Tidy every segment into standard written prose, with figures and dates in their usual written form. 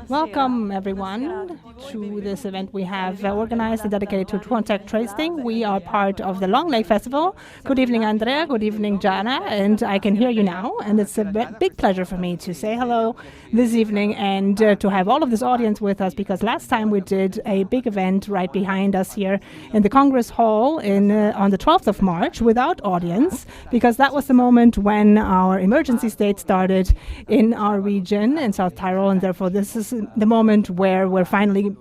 Welcome, everyone, to this event we have organized and dedicated to contact tracing. We are part of the Long Lake Festival. Good evening, Andrea. Good evening, Jana. And I can hear you now. And it's a big pleasure for me to say hello this evening and to have all of this audience with us, because last time we did a big event right behind us here in the Congress Hall on the 12th of March without audience, because that was the moment when our emergency state started in our region in South Tyrol, and therefore this is the moment where we're finally,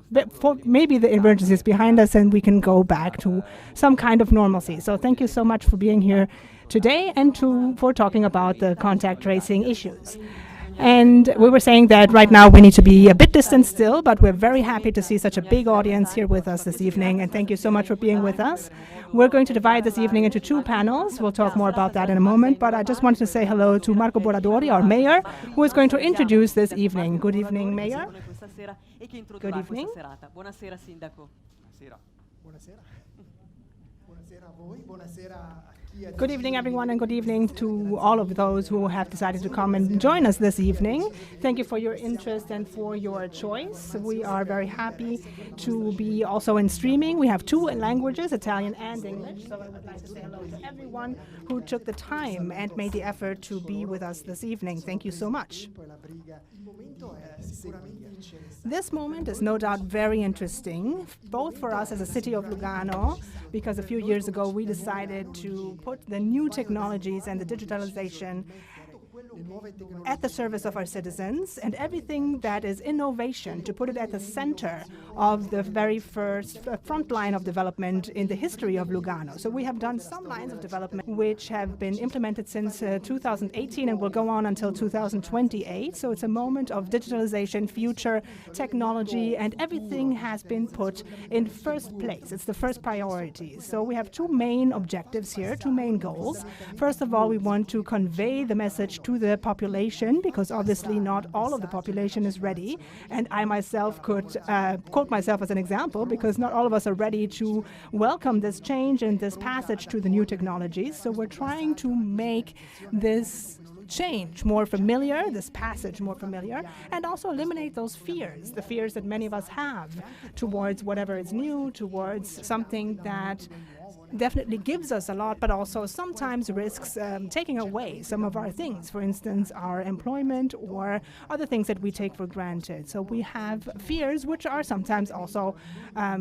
maybe the emergency is behind us and we can go back to some kind of normalcy. So thank you so much for being here today and for talking about the contact tracing issues. And we were saying that right now we need to be a bit distant still, but we're very happy to see such a big audience here with us this evening, and thank you so much for being with us. We're going to divide this evening into two panels. We'll talk more about that in a moment, but I just wanted to say hello to Marco Boradori, our mayor, who is going to introduce this evening. Good evening, Mayor. Good evening. Buonasera, Sindaco. Good evening, everyone, and good evening to all of those who have decided to come and join us this evening. Thank you for your interest and for your choice. We are very happy to be also in streaming. We have two languages, Italian and English, so I would like to say hello to everyone who took the time and made the effort to be with us this evening. Thank you so much. This moment is no doubt very interesting, both for us as a city of Lugano, because a few years ago we decided to put the new technologies and the digitalization at the service of our citizens, and everything that is innovation, to put it at the center of the very first front line of development in the history of Lugano. So we have done some lines of development which have been implemented since 2018 and will go on until 2028. So it's a moment of digitalization, future technology, and everything has been put in first place. It's the first priority. So we have two main objectives here, two main goals. First of all, we want to convey the message to the population, because obviously not all of the population is ready, and I myself could quote myself as an example, because not all of us are ready to welcome this change and this passage to the new technologies. So we're trying to make this change more familiar, this passage more familiar, and also eliminate those fears, the fears that many of us have towards whatever is new, towards something that definitely gives us a lot, but also sometimes risks taking away some of our things, for instance, our employment or other things that we take for granted. So we have fears which are sometimes also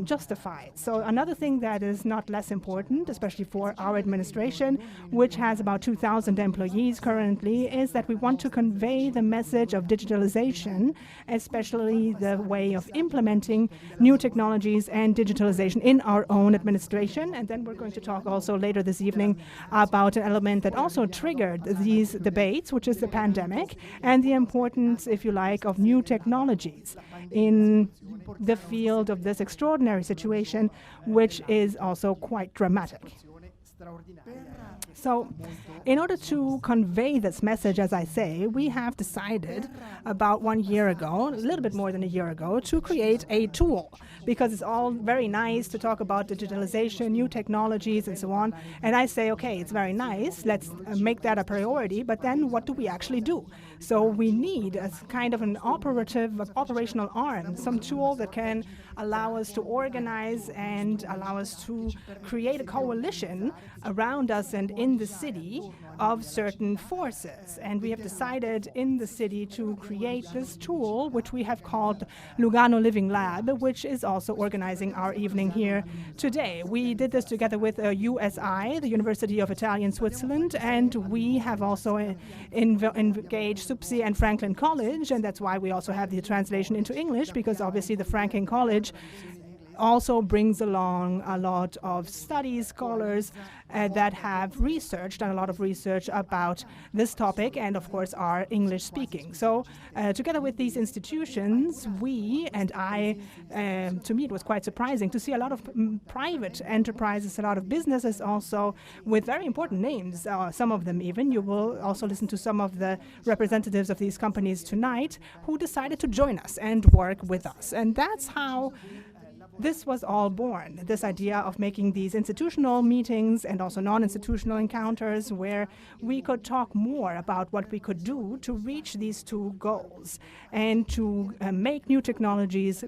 justified. So another thing that is not less important, especially for our administration, which has about 2,000 employees currently, is that we want to convey the message of digitalization, especially the way of implementing new technologies and digitalization in our own administration. And then we're going to talk also later this evening about an element that also triggered these debates, which is the pandemic, and the importance, if you like, of new technologies in the field of this extraordinary situation, which is also quite dramatic. So in order to convey this message, as I say, we have decided about 1 year ago, a little bit more than a year ago, to create a tool, because it's all very nice to talk about digitalization, new technologies, and so on. And I say, okay, it's very nice, let's make that a priority, but then what do we actually do? So we need a kind of an operational arm, some tool that can allow us to organize and allow us to create a coalition around us and in the city of certain forces. And we have decided in the city to create this tool, which we have called Lugano Living Lab, which is also organizing our evening here today. We did this together with USI, the University of Italian Switzerland, and we have also engaged SUPSI and Franklin College, and that's why we also have the translation into English, because obviously the Franklin College also brings along a lot of studies, scholars that have researched, done a lot of research about this topic, and of course are English speaking. So together with these institutions, we and I, to me it was quite surprising to see a lot of private enterprises, a lot of businesses also with very important names, some of them even. You will also listen to some of the representatives of these companies tonight who decided to join us and work with us. And that's how this was all born, this idea of making these institutional meetings and also non-institutional encounters where we could talk more about what we could do to reach these two goals and to make new technologies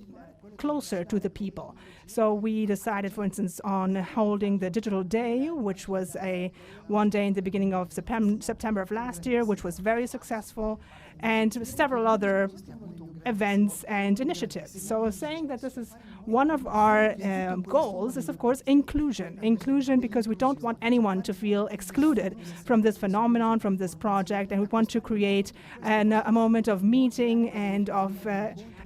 closer to the people. So we decided, for instance, on holding the Digital Day, which was one day in the beginning of September of last year, which was very successful, and several other events and initiatives. So saying that this is one of our goals is, of course, inclusion. Inclusion because we don't want anyone to feel excluded from this phenomenon, from this project, and we want to create a moment of meeting and of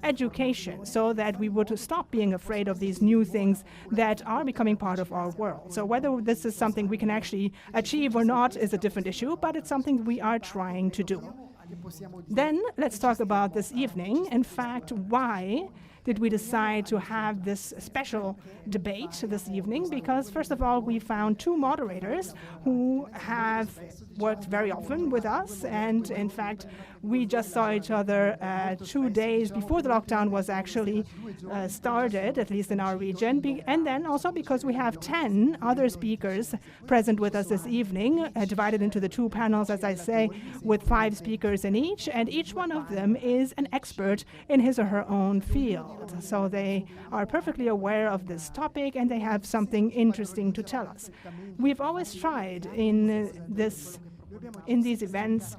education so that we would stop being afraid of these new things that are becoming part of our world. So whether this is something we can actually achieve or not is a different issue, but it's something we are trying to do. Then let's talk about this evening. In fact, why did we decide to have this special debate this evening? Because first of all, we found two moderators who have worked very often with us, and in fact, we just saw each other 2 days before the lockdown was actually started, at least in our region, and then also because we have 10 other speakers present with us this evening, divided into the two panels, as I say, with 5 speakers in each, and each one of them is an expert in his or her own field. So they are perfectly aware of this topic and they have something interesting to tell us. We've always tried in these events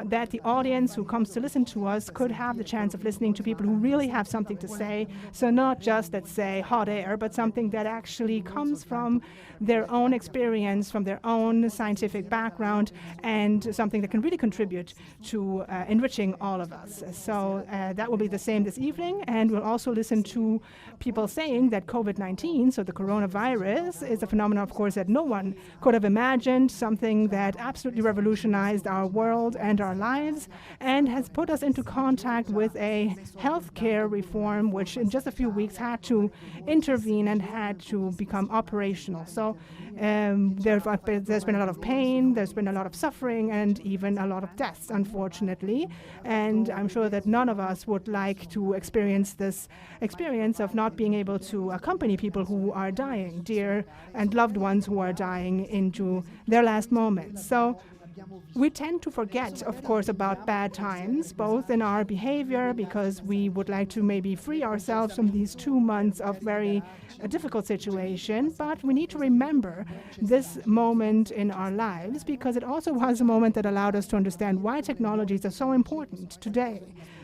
that the audience who comes to listen to us could have the chance of listening to people who really have something to say. So not just, let's say, hot air, but something that actually comes from their own experience, from their own scientific background, and something that can really contribute to enriching all of us. So that will be the same this evening, and we'll also listen to people saying that COVID-19, so the coronavirus, is a phenomenon, of course, that no one could have imagined, something that absolutely revolutionized our world and our lives, and has put us into contact with a healthcare reform which in just a few weeks had to intervene and had to become operational. So there's been a lot of pain, there's been a lot of suffering, and even a lot of deaths, unfortunately. And I'm sure that none of us would like to experience this experience of not being able to accompany people who are dying, dear and loved ones who are dying into their last moments. So we tend to forget, of course, about bad times, both in our behavior, because we would like to maybe free ourselves from these 2 months of very difficult situation, but we need to remember this moment in our lives, because it also was a moment that allowed us to understand why technologies are so important today.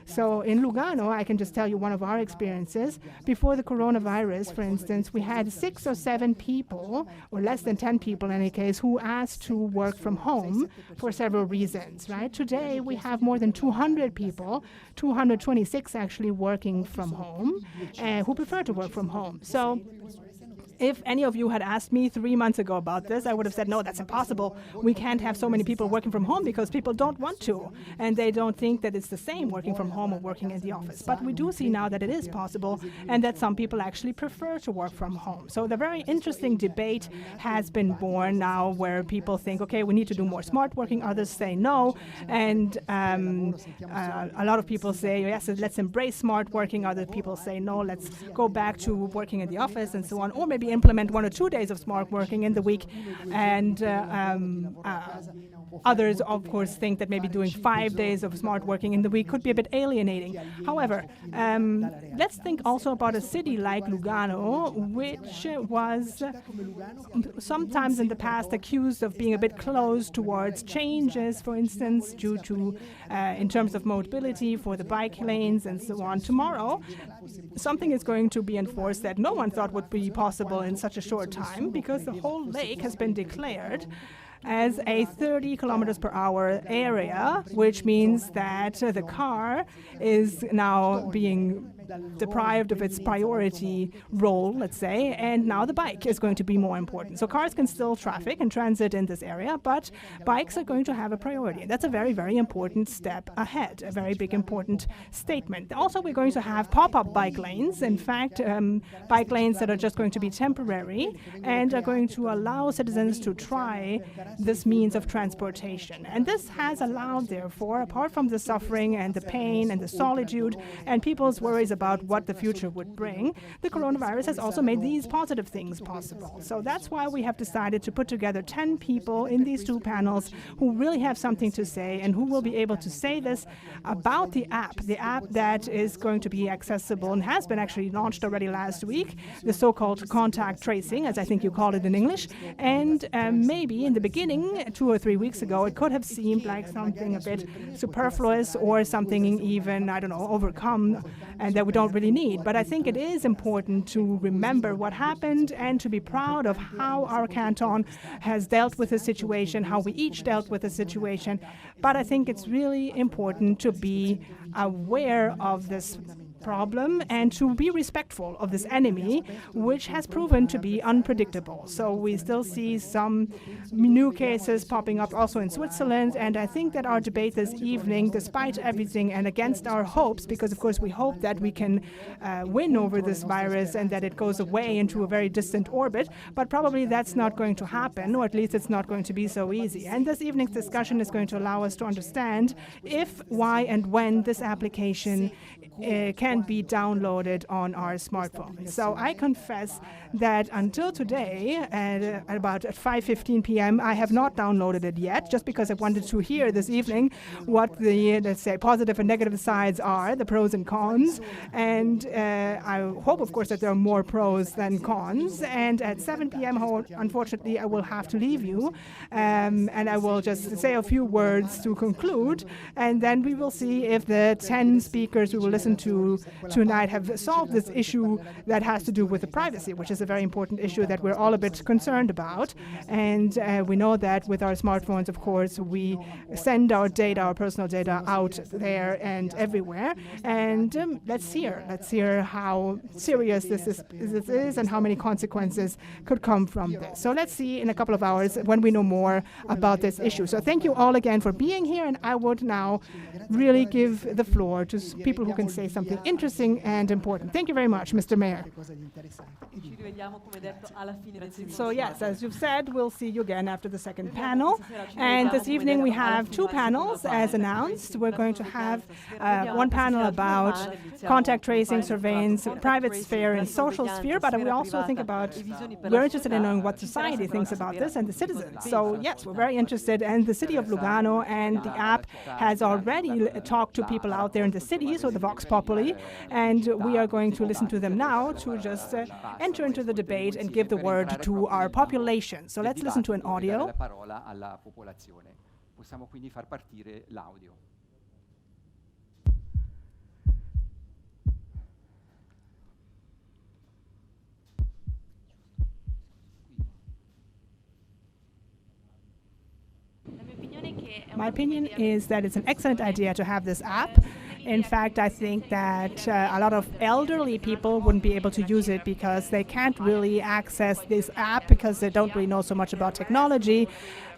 So in Lugano, I can just tell you one of our experiences. Before the coronavirus, for instance, we had 6 or 7 people, or less than 10 people in any case, who asked to work from home for several reasons, right? Today, we have more than 200 people, 226 actually working from home, who prefer to work from home. So if any of you had asked me 3 months ago about this, I would have said, no, that's impossible. We can't have so many people working from home because people don't want to, and they don't think that it's the same working from home or working in the office. But we do see now that it is possible and that some people actually prefer to work from home. So the very interesting debate has been born now where people think, okay, we need to do more smart working, others say no, and a lot of people say, yes, let's embrace smart working, other people say no, let's go back to working in the office and so on, or maybe implement 1 or 2 days of smart working in the week, and others, of course, think that maybe doing 5 days of smart working in the week could be a bit alienating. However, let's think also about a city like Lugano, which was sometimes in the past accused of being a bit closed towards changes, for instance, due to, in terms of mobility for the bike lanes and so on. Tomorrow, something is going to be enforced that no one thought would be possible in such a short time, because the whole lake has been declared as a 30 kilometers per hour area, which means that the car is now being deprived of its priority role, let's say, and now the bike is going to be more important. So cars can still traffic and transit in this area, but bikes are going to have a priority. That's a very, very important step ahead, a very big, important statement. Also, we're going to have pop-up bike lanes. In fact, bike lanes that are just going to be temporary and are going to allow citizens to try this means of transportation. And this has allowed, therefore, apart from the suffering and the pain and the solitude and people's worries about what the future would bring, the coronavirus has also made these positive things possible. So that's why we have decided to put together 10 people in these two panels who really have something to say and who will be able to say this about the app that is going to be accessible and has been actually launched already last week, the so-called contact tracing, as I think you call it in English. And maybe in the beginning, 2 or 3 weeks ago, it could have seemed like something a bit superfluous or something even, I don't know, overcome and that we don't really need. But I think it is important to remember what happened and to be proud of how our canton has dealt with the situation, how we each dealt with the situation. But I think it's really important to be aware of this problem and to be respectful of this enemy, which has proven to be unpredictable. So we still see some new cases popping up also in Switzerland, and I think that our debate this evening, despite everything and against our hopes, because of course we hope that we can win over this virus and that it goes away into a very distant orbit, but probably that's not going to happen, or at least it's not going to be so easy. And this evening's discussion is going to allow us to understand if, why, and when this application can be downloaded on our smartphone. So I confess that until today, at about 5:15 p.m., I have not downloaded it yet, just because I wanted to hear this evening what the, let's say, positive and negative sides are, the pros and cons. And I hope, of course, that there are more pros than cons. And at 7 p.m., unfortunately, I will have to leave you. And I will just say a few words to conclude. And then we will see if the 10 speakers we will listen to tonight have solved this issue that has to do with the privacy, which is a very important issue that we're all a bit concerned about. And we know that with our smartphones, of course, we send our data, our personal data, out there and everywhere. And let's hear how serious this is and how many consequences could come from this. So let's see in a couple of hours when we know more about this issue. So thank you all again for being here, and I would now really give the floor to people who can say something interesting and important. Thank you very much, Mr. Mayor. So yes, as you've said, we'll see you again after the second panel. And this evening we have two panels, as announced. We're going to have one panel about contact tracing, surveillance, private sphere and social sphere, but we also think about, we're interested in knowing what society thinks about this and the citizens. So yes, we're very interested, and the city of Lugano and the app has already talked to people out there in the city, so the Vox Populi, and we are going to listen to them now to just enter into the debate and give the word to our population. So let's listen to an audio. Possiamo quindi far partire l'audio. My opinion is that it's an excellent idea to have this app. In fact, I think that a lot of elderly people wouldn't be able to use it because they can't really access this app because they don't really know so much about technology.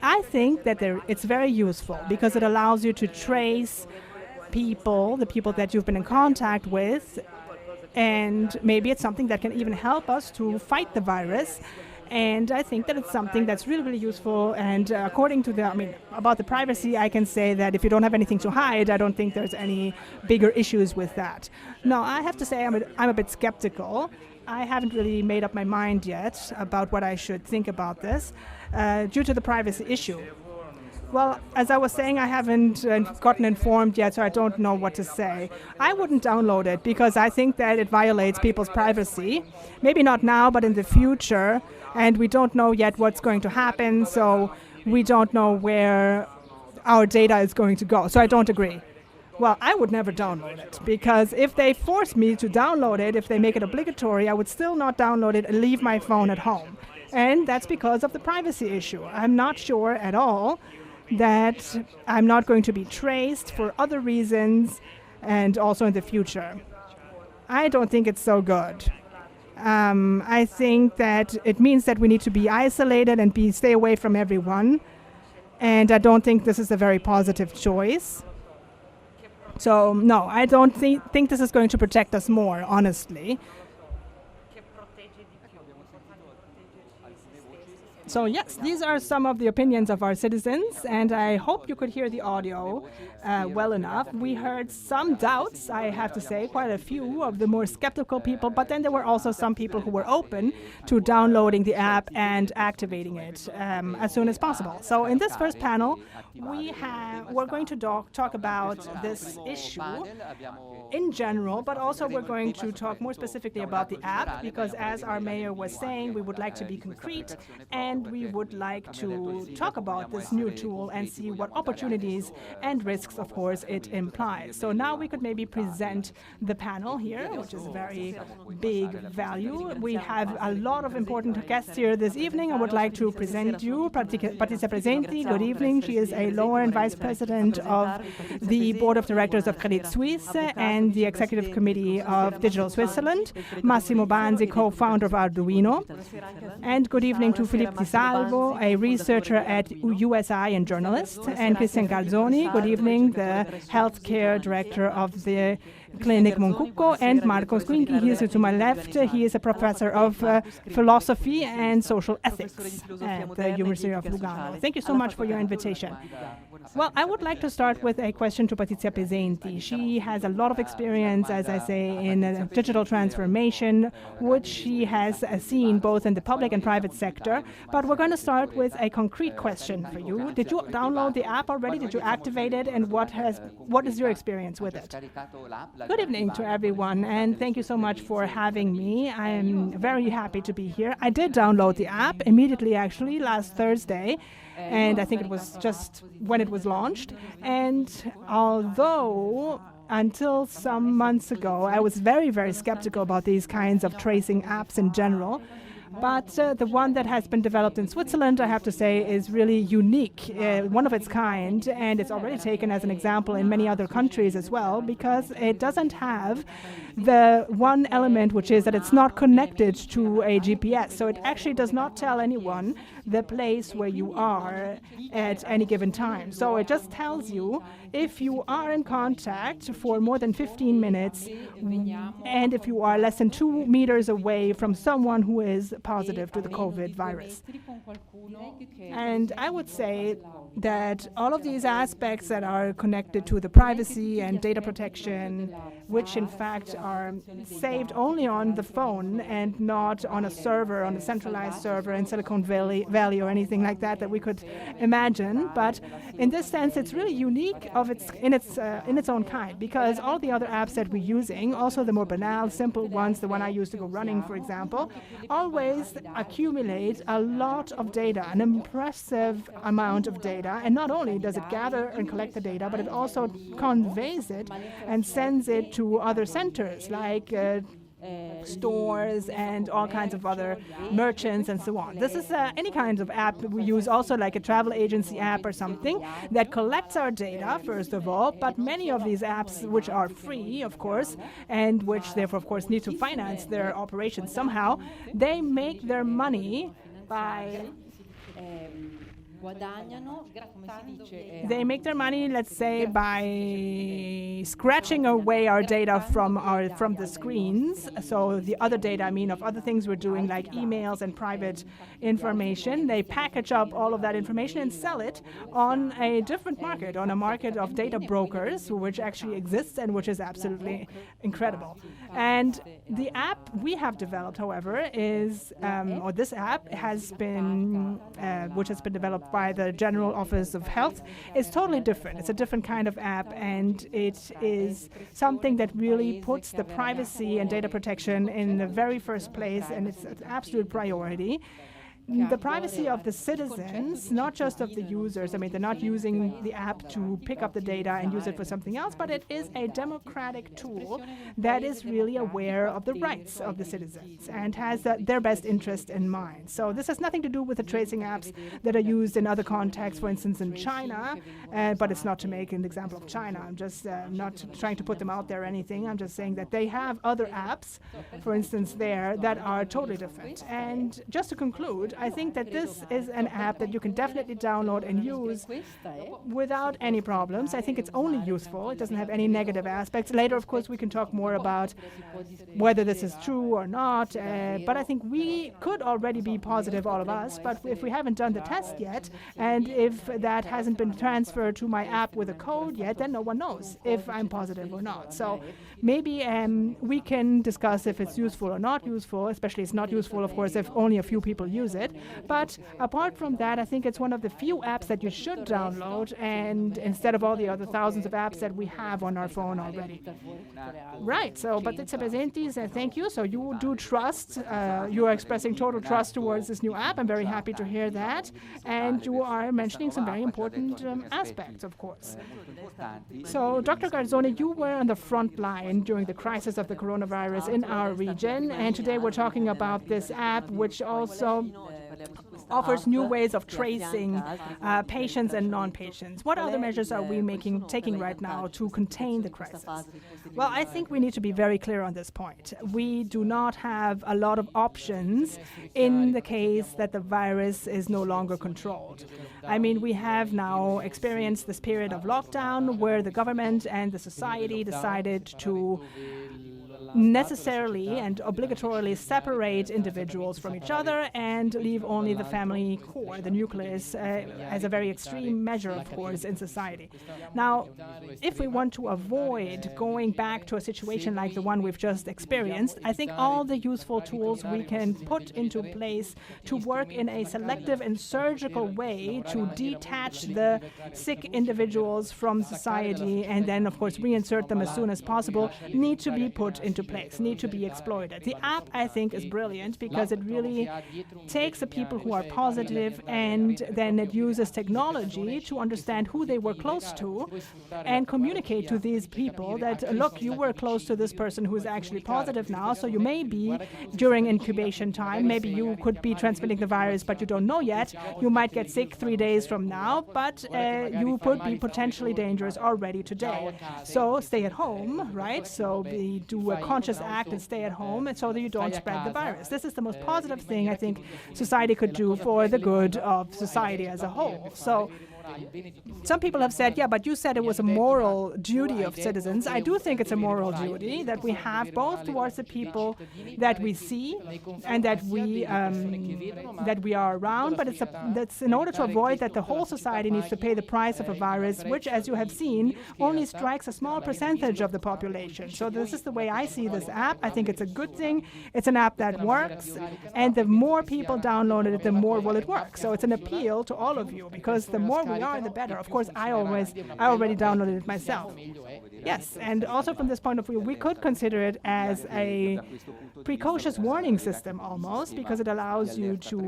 I think that it's very useful because it allows you to trace people, the people that you've been in contact with, and maybe it's something that can even help us to fight the virus. And I think that it's something that's really, really useful. And according to about the privacy, I can say that if you don't have anything to hide, I don't think there's any bigger issues with that. No, I have to say I'm a bit skeptical. I haven't really made up my mind yet about what I should think about this due to the privacy issue. Well, as I was saying, I haven't gotten informed yet, so I don't know what to say. I wouldn't download it because I think that it violates people's privacy. Maybe not now, but in the future. And we don't know yet what's going to happen, so we don't know where our data is going to go. So I don't agree. Well, I would never download it, because if they force me to download it, if they make it obligatory, I would still not download it and leave my phone at home. And that's because of the privacy issue. I'm not sure at all that I'm not going to be traced for other reasons and also in the future. I don't think it's so good. I think that it means that we need to be isolated and stay away from everyone. And I don't think this is a very positive choice. So, no, I don't think this is going to protect us more, honestly. So yes, these are some of the opinions of our citizens, and I hope you could hear the audio well enough. We heard some doubts, I have to say, quite a few of the more skeptical people, but then there were also some people who were open to downloading the app and activating it as soon as possible. So in this first panel, we're going to talk about this issue in general, but also we're going to talk more specifically about the app, because as our mayor was saying, we would like to be concrete, and we would like to talk about this new tool and see what opportunities and risks, of course, it implies. So now we could maybe present the panel here, which is a very big value. We have a lot of important guests here this evening. I would like to present you Patrizia Presenti. Good evening. She is a lawyer and vice president of the board of directors of Credit Suisse and the executive committee of Digital Switzerland. Massimo Banzi, co-founder of Arduino. And good evening to Filippo Di Salvo, a researcher at USI and journalist. And Christian Galzoni, good evening, the healthcare director of the Clinic Moncucco, and Marco Squinchi, he is to my left. He is a professor of philosophy and social ethics at the University of Lugano. Thank you so much for your invitation. Well, I would like to start with a question to Patrizia Presenti. She has a lot of experience, as I say, in digital transformation, which she has seen both in the public and private sector. But we're going to start with a concrete question for you. Did you download the app already? Did you activate it? And what is your experience with it? Good evening to everyone, and thank you so much for having me. I am very happy to be here. I did download the app immediately, actually, last Thursday, and I think it was just when it was launched. And although until some months ago, I was very, very skeptical about these kinds of tracing apps in general, but the one that has been developed in Switzerland, I have to say, is really unique, one of its kind, and it's already taken as an example in many other countries as well, because it doesn't have the one element, which is that it's not connected to a GPS. So it actually does not tell anyone the place where you are at any given time. So it just tells you if you are in contact for more than 15 minutes and if you are less than 2 meters away from someone who is positive to the COVID virus. And I would say that all of these aspects that are connected to the privacy and data protection, which in fact are saved only on the phone and not on a server, on a centralized server in Silicon Valley or anything like that we could imagine. But in this sense, it's really unique in its own kind, because all the other apps that we're using, also the more banal, simple ones, the one I use to go running, for example, always accumulate a lot of data, an impressive amount of data. And not only does it gather and collect the data, but it also conveys it and sends it to other centers like stores and all kinds of other merchants and so on. This is any kind of app we use, also like a travel agency app or something that collects our data, first of all, but many of these apps, which are free, of course, and which therefore, of course, need to finance their operations somehow, they make their money by let's say, by scratching away our data from the screens. So the other data, I mean, of other things we're doing, like emails and private information. They package up all of that information and sell it on a different market, on a market of data brokers, which actually exists and which is absolutely incredible. And the app we have developed, however, is, or this app has been, which has been developed by the General Office of Health, is totally different. It's a different kind of app, and it is something that really puts the privacy and data protection in the very first place, and it's an absolute priority. The privacy of the citizens, not just of the users. I mean, they're not using the app to pick up the data and use it for something else, but it is a democratic tool that is really aware of the rights of the citizens and has their best interest in mind. So this has nothing to do with the tracing apps that are used in other contexts, for instance, in China, but it's not to make an example of China. I'm just not trying to put them out there or anything. I'm just saying that they have other apps, for instance, there that are totally different. And just to conclude, I think that this is an app that you can definitely download and use without any problems. I think it's only useful. It doesn't have any negative aspects. Later, of course, we can talk more about whether this is true or not. But I think we could already be positive, all of us. But if we haven't done the test yet, and if that hasn't been transferred to my app with a code yet, then no one knows if I'm positive or not. So maybe we can discuss if it's useful or not useful, especially it's not useful, of course, if only a few people use it. But apart from that, I think it's one of the few apps that you should download, and instead of all the other thousands of apps that we have on our phone already. Right, so Patrizia Pesenti said thank you. So you do trust, you are expressing total trust towards this new app. I'm very happy to hear that. And you are mentioning some very important aspects, of course. So Dr. Garzoni, you were on the front line during the crisis of the coronavirus in our region, and today we're talking about this app which also offers new ways of tracing patients and non-patients. What other measures are we taking right now to contain the crisis? Well, I think we need to be very clear on this point. We do not have a lot of options in the case that the virus is no longer controlled. I mean, we have now experienced this period of lockdown where the government and the society decided to necessarily and obligatorily separate individuals from each other and leave only the family core, the nucleus, as a very extreme measure, of course, in society. Now, if we want to avoid going back to a situation like the one we've just experienced, I think all the useful tools we can put into place to work in a selective and surgical way to detach the sick individuals from society and then, of course, reinsert them as soon as possible need to be put into place, need to be exploited. The app, I think, is brilliant because it really takes the people who are positive and then it uses technology to understand who they were close to and communicate to these people that, look, you were close to this person who is actually positive now, so you may be during incubation time, maybe you could be transmitting the virus, but you don't know yet. You might get sick 3 days from now, but you could be potentially dangerous already today. So stay at home, right? So do a conscious act and stay at home and so that you don't spread the virus. This is the most positive thing I think society could do for the good of society as a whole. So some people have said, yeah, but you said it was a moral duty of citizens. I do think it's a moral duty that we have both towards the people that we see and that we are around, but that's in order to avoid that the whole society needs to pay the price of a virus, which, as you have seen, only strikes a small percentage of the population. So this is the way I see this app. I think it's a good thing. It's an app that works, and the more people download it, the more will it work. So it's an appeal to all of you, because the more we are, the better. Of course, I already downloaded it myself. Yes, and also from this point of view, we could consider it as a precocious warning system almost, because it allows you to,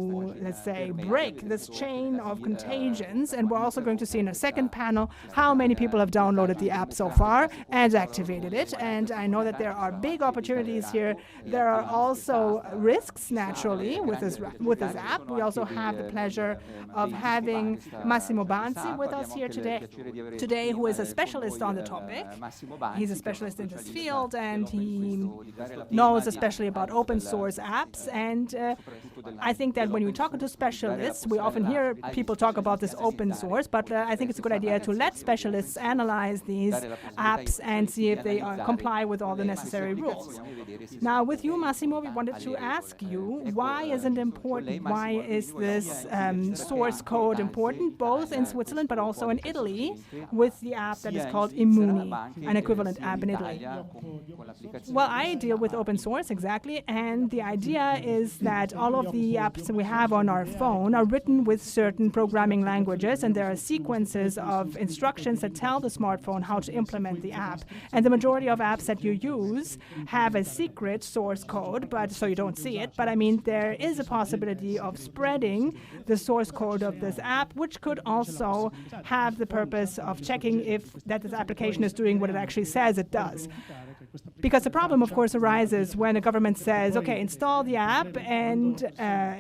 let's say, break this chain of contagions. And we're also going to see in a second panel how many people have downloaded the app so far and activated it. And I know that there are big opportunities here. There are also risks, naturally, with this app. We also have the pleasure of having Massimo Banzi with us here today, who is a specialist on the topic. He's a specialist in this field, and he knows especially about open source apps. And I think that when we talk to specialists, we often hear people talk about this open source, but I think it's a good idea to let specialists analyze these apps and see if they comply with all the necessary rules. Now, with you, Massimo, we wanted to ask you, why is it important? Why is this source code important, both in Switzerland but also in Italy, with the app that is called Immuni, an equivalent app in Italy? Well, I deal with open source, exactly, and the idea is that all of the apps that we have on our phone are written with certain programming languages, and there are sequences of instructions that tell the smartphone how to implement the app. And the majority of apps that you use have a secret source code, but so you don't see it. But I mean, there is a possibility of spreading the source code of this app, which could also have the purpose of checking if that this application is doing what it actually says it does. Because the problem, of course, arises when a government says, okay, install the app and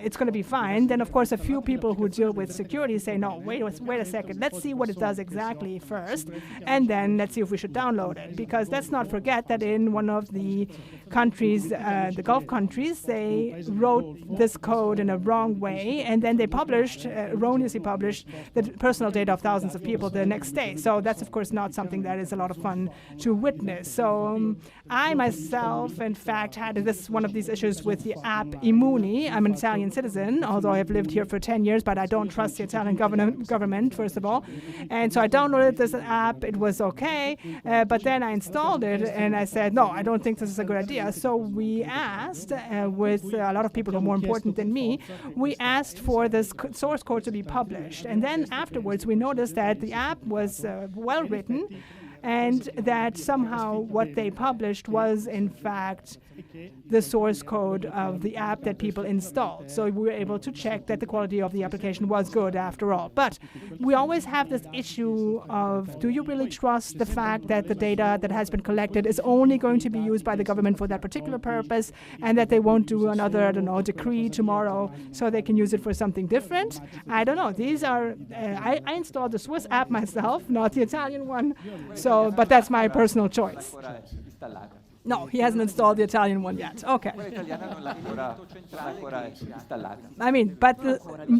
it's going to be fine. Then, of course, a few people who deal with security say, no, wait a second. Let's see what it does exactly first, and then let's see if we should download it. Because let's not forget that in one of the countries, the Gulf countries, they wrote this code in a wrong way, and then they erroneously published the personal data of thousands of people the next day. So that's, of course, not something that is a lot of fun to witness. So I myself, in fact, had one of these issues with the app Immuni. I'm an Italian citizen, although I've lived here for 10 years, but I don't trust the Italian government, first of all. And so I downloaded this app. It was okay, but then I installed it, and I said, no, I don't think this is a good idea. So we asked, with a lot of people who are more important than me, we asked for this source code to be published. And then afterwards, we noticed that the app was well written, and that somehow what they published was, in fact, the source code of the app that people installed. So we were able to check that the quality of the application was good after all. But we always have this issue of, do you really trust the fact that the data that has been collected is only going to be used by the government for that particular purpose, and that they won't do another, I don't know, decree tomorrow so they can use it for something different? I don't know. These are, I installed the Swiss app myself, not the Italian one. So, but that's my personal choice. No, he hasn't installed the Italian one yet. Okay. I mean, but the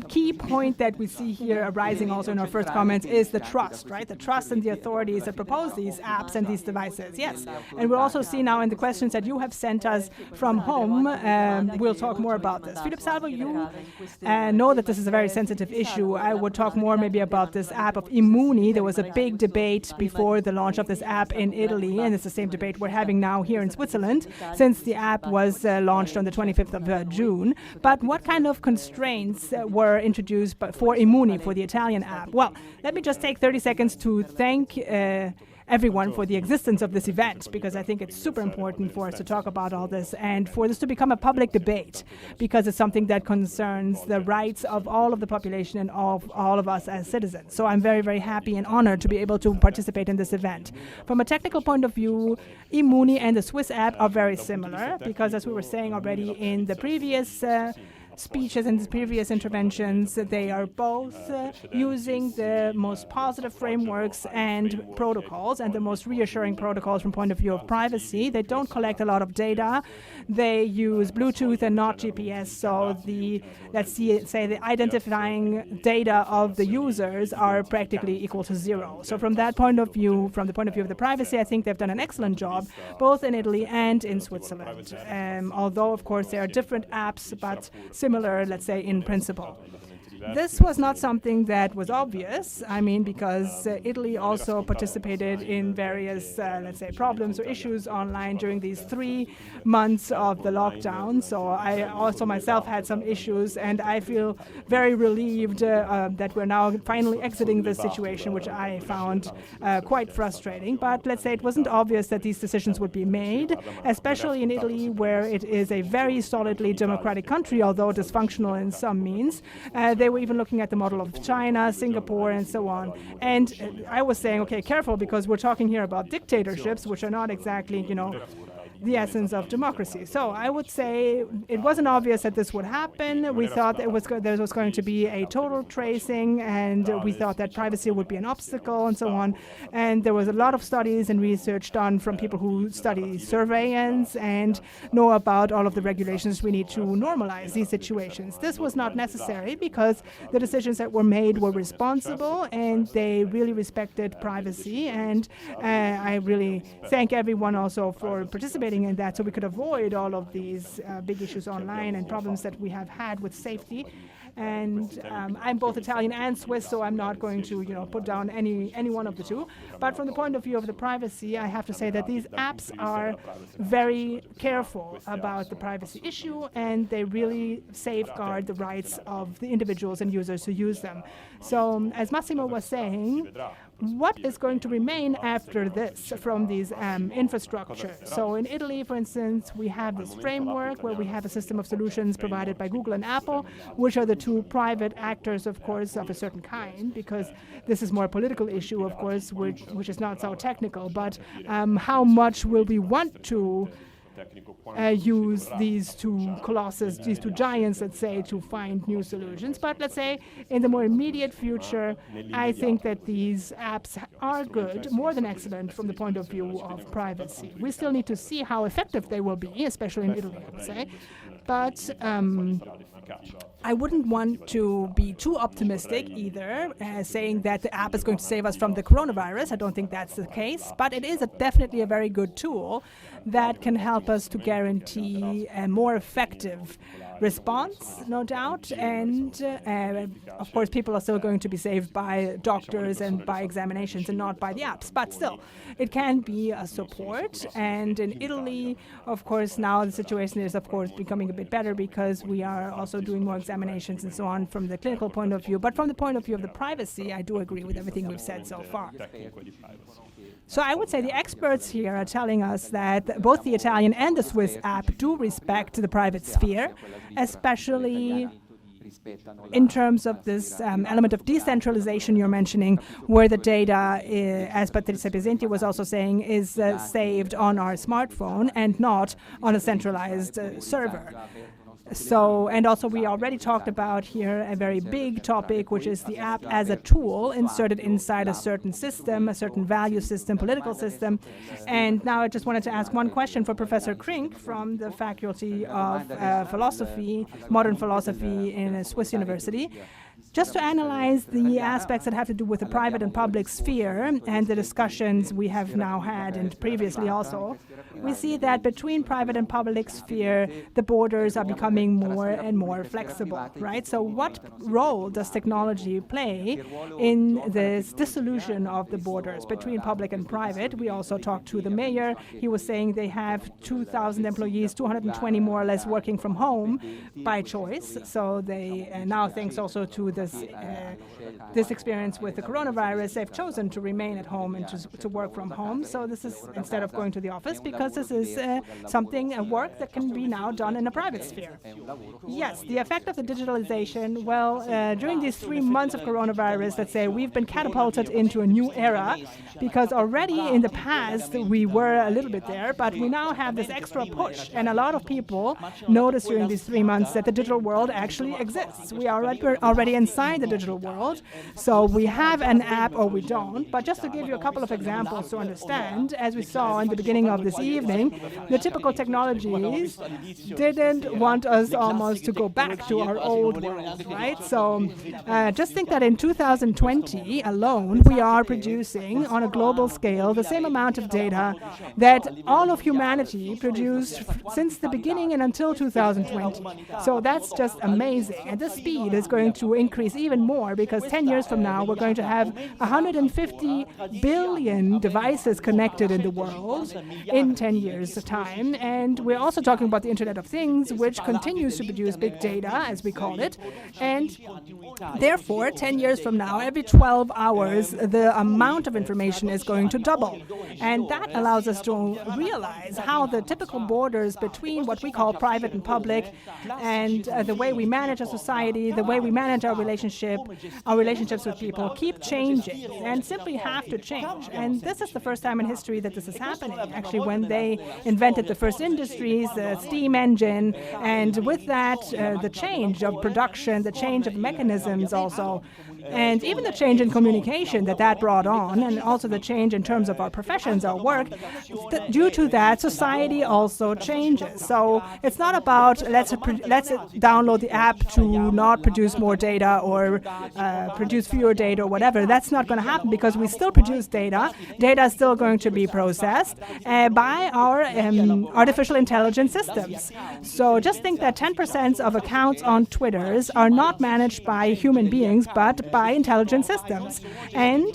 key point that we see here arising also in our first comments is the trust, right? The trust in the authorities that propose these apps and these devices. Yes. And we'll also see now in the questions that you have sent us from home, we'll talk more about this. Philip Salvo, you know that this is a very sensitive issue. I would talk more maybe about this app of Immuni. There was a big debate before the launch of this app in Italy, and it's the same debate we're having now here in Switzerland, since the app was launched on the 25th of June. But what kind of constraints were introduced for Immuni, for the Italian app? Well, let me just take 30 seconds to thank everyone for the existence of this event, because I think it's super important for us to talk about all this and for this to become a public debate, because it's something that concerns the rights of all of the population and of all of us as citizens. So I'm very, very happy and honored to be able to participate in this event. From a technical point of view, Immuni and the Swiss app are very similar, because as we were saying already in the previous speeches and previous interventions, they are both using the most positive frameworks and protocols, and the most reassuring protocols from point of view of privacy. They don't collect a lot of data. They use Bluetooth and not GPS, so the, say the identifying data of the users are practically equal to zero. So from that point of view, from the point of view of the privacy, I think they've done an excellent job, both in Italy and in Switzerland. Although, of course, there are different apps, but similar, let's say, in principle. This was not something that was obvious, I mean, because Italy also participated in various, let's say, problems or issues online during these 3 months of the lockdown. So I also myself had some issues, and I feel very relieved that we're now finally exiting this situation, which I found quite frustrating. But let's say it wasn't obvious that these decisions would be made, especially in Italy, where it is a very solidly democratic country, although dysfunctional in some means. They were even looking at the model of China, Singapore, and so on. And I was saying, okay, careful, because we're talking here about dictatorships, which are not exactly, you know, the essence of democracy. So I would say it wasn't obvious that this would happen. We thought there was going to be a total tracing, and we thought that privacy would be an obstacle, and so on. And there was a lot of studies and research done from people who study surveillance and know about all of the regulations we need to normalize these situations. This was not necessary, because the decisions that were made were responsible, and they really respected privacy. And I really thank everyone also for participating in that, so we could avoid all of these big issues online and problems that we have had with safety. And I'm both Italian and Swiss, so I'm not going to, you know, put down any one of the two. But from the point of view of the privacy, I have to say that these apps are very careful about the privacy issue, and they really safeguard the rights of the individuals and users who use them. So as Massimo was saying, what is going to remain after this from these infrastructure? So in Italy, for instance, we have this framework where we have a system of solutions provided by Google and Apple, which are the two private actors, of course, of a certain kind, because this is more a political issue, of course, which is not so technical. But how much will we want to use these two colossus, these two giants, let's say, to find new solutions? But let's say in the more immediate future, I think that these apps are good, more than excellent from the point of view of privacy. We still need to see how effective they will be, especially in Italy, I would say. But I wouldn't want to be too optimistic either, saying that the app is going to save us from the coronavirus. I don't think that's the case, but it is definitely a very good tool that can help us to guarantee a more effective response, no doubt. And of course, people are still going to be saved by doctors and by examinations and not by the apps. But still, it can be a support. And in Italy, of course, now the situation is, of course, becoming a bit better because we are also doing more examinations and so on from the clinical point of view. But from the point of view of the privacy, I do agree with everything we've said so far. So I would say the experts here are telling us that both the Italian and the Swiss app do respect the private sphere, especially in terms of this element of decentralization you're mentioning, where the data, as Patrizia Pesenti was also saying, is saved on our smartphone and not on a centralized server. So, and also we already talked about here a very big topic, which is the app as a tool inserted inside a certain system, a certain value system, political system. And now I just wanted to ask one question for Professor Krink from the Faculty of Philosophy, Modern Philosophy in a Swiss university. Just to analyze the aspects that have to do with the private and public sphere and the discussions we have now had and previously also, we see that between private and public sphere, the borders are becoming more and more flexible, right? So what role does technology play in this dissolution of the borders between public and private? We also talked to the mayor. He was saying they have 2,000 employees, 220 more or less working from home by choice. So they now, thanks also to this experience with the coronavirus, they've chosen to remain at home and to work from home. So this is instead of going to the office, because this is a work that can be now done in a private sphere. Yes, the effect of the digitalization, well, during these 3 months of coronavirus, let's say, we've been catapulted into a new era, because already in the past we were a little bit there, but we now have this extra push, and a lot of people noticed during these 3 months that the digital world actually exists. We are already inside the digital world, so we have an app or we don't. But just to give you a couple of examples to understand, as we saw in the beginning of this evening, the typical technologies didn't want us almost to go back to our old world, right? So just think that in 2020 alone, we are producing on a global scale the same amount of data that all of humanity produced since the beginning and until 2020. So that's just amazing. And this speed is going to increase even more, because 10 years from now, we're going to have 150 billion devices connected in the world in 10 years' time. And we're also talking about the Internet of Things, which continues to produce big data, as we call it. And therefore, 10 years from now, every 12 hours, the amount of information is going to double. And that allows us to realize how the typical borders between what we call private and public, and the way we manage a society, the way we manage our relationships with people, keep changing and simply have to change. And this is the first time in history that this is happening. Actually, when they invented the first industries, the steam engine, and with that, the change of production, the change of mechanisms also, and even the change in communication that brought on, and also the change in terms of our professions, our work, due to that, society also changes. So it's not about let's download the app to not produce more data or produce fewer data or whatever. That's not going to happen, because we still produce data. Data is still going to be processed by our artificial intelligence systems. So just think that 10% of accounts on Twitter are not managed by human beings, but by intelligent systems. And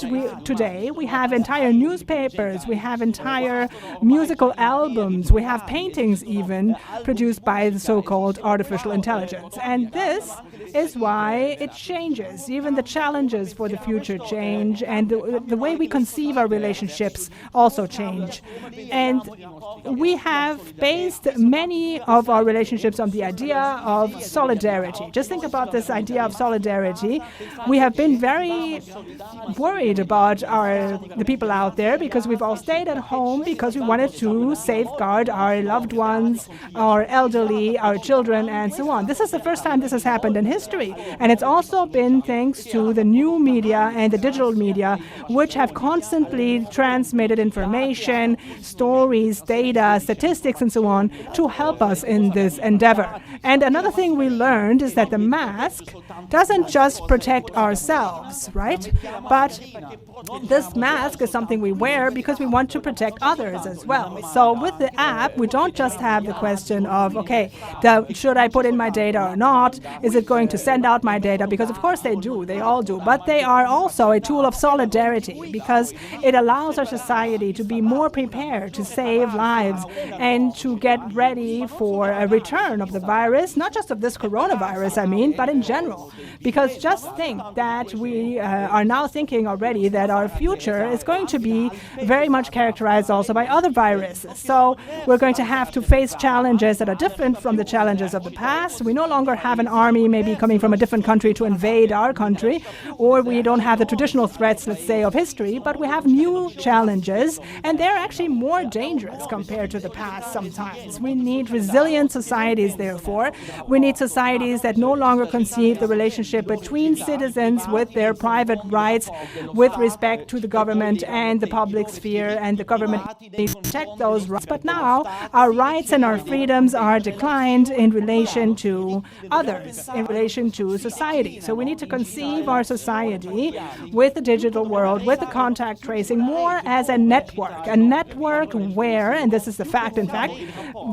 today we have entire newspapers, we have entire musical albums, we have paintings even produced by the so-called artificial intelligence. And this is why it changes. Even the challenges for the future change, and the way we conceive our relationships also change. And we have based many of our relationships on the idea of solidarity. Just think about this idea of solidarity. We have been very worried about the people out there, because we've all stayed at home because we wanted to safeguard our loved ones, our elderly, our children, and so on. This is the first time this has happened in history. And it's also been thanks to the new media and the digital media, which have constantly transmitted information, stories, data, statistics, and so on, to help us in this endeavor. And another thing we learned is that the mask doesn't just protect ourselves, right? But this mask is something we wear because we want to protect others as well. So with the app, we don't just have the question of, okay, should I put in my data or not? Is it going to send out my data? Because of course they do, they all do. But they are also a tool of solidarity, because it allows our society to be more prepared to save lives and to get ready for a return of the virus, not just of this coronavirus, I mean, but in general. Because just think that we are now thinking already that our future is going to be very much characterized also by other viruses. So we're going to have to face challenges that are different from the challenges of the past. We no longer have an army maybe coming from a different country to invade our country, or we don't have the traditional threats, let's say, of history, but we have new challenges, and they're actually more dangerous compared to the past sometimes. We need resilient societies, therefore. We need societies that no longer conceive the relationship between citizens with their private rights with respect to the government and the public sphere, and the government needs to protect those rights. But now our rights and our freedoms are declined in relation to others, in relation to society. So we need to conceive our society with the digital world, with the contact tracing, more as a network where, and this is the fact, in fact,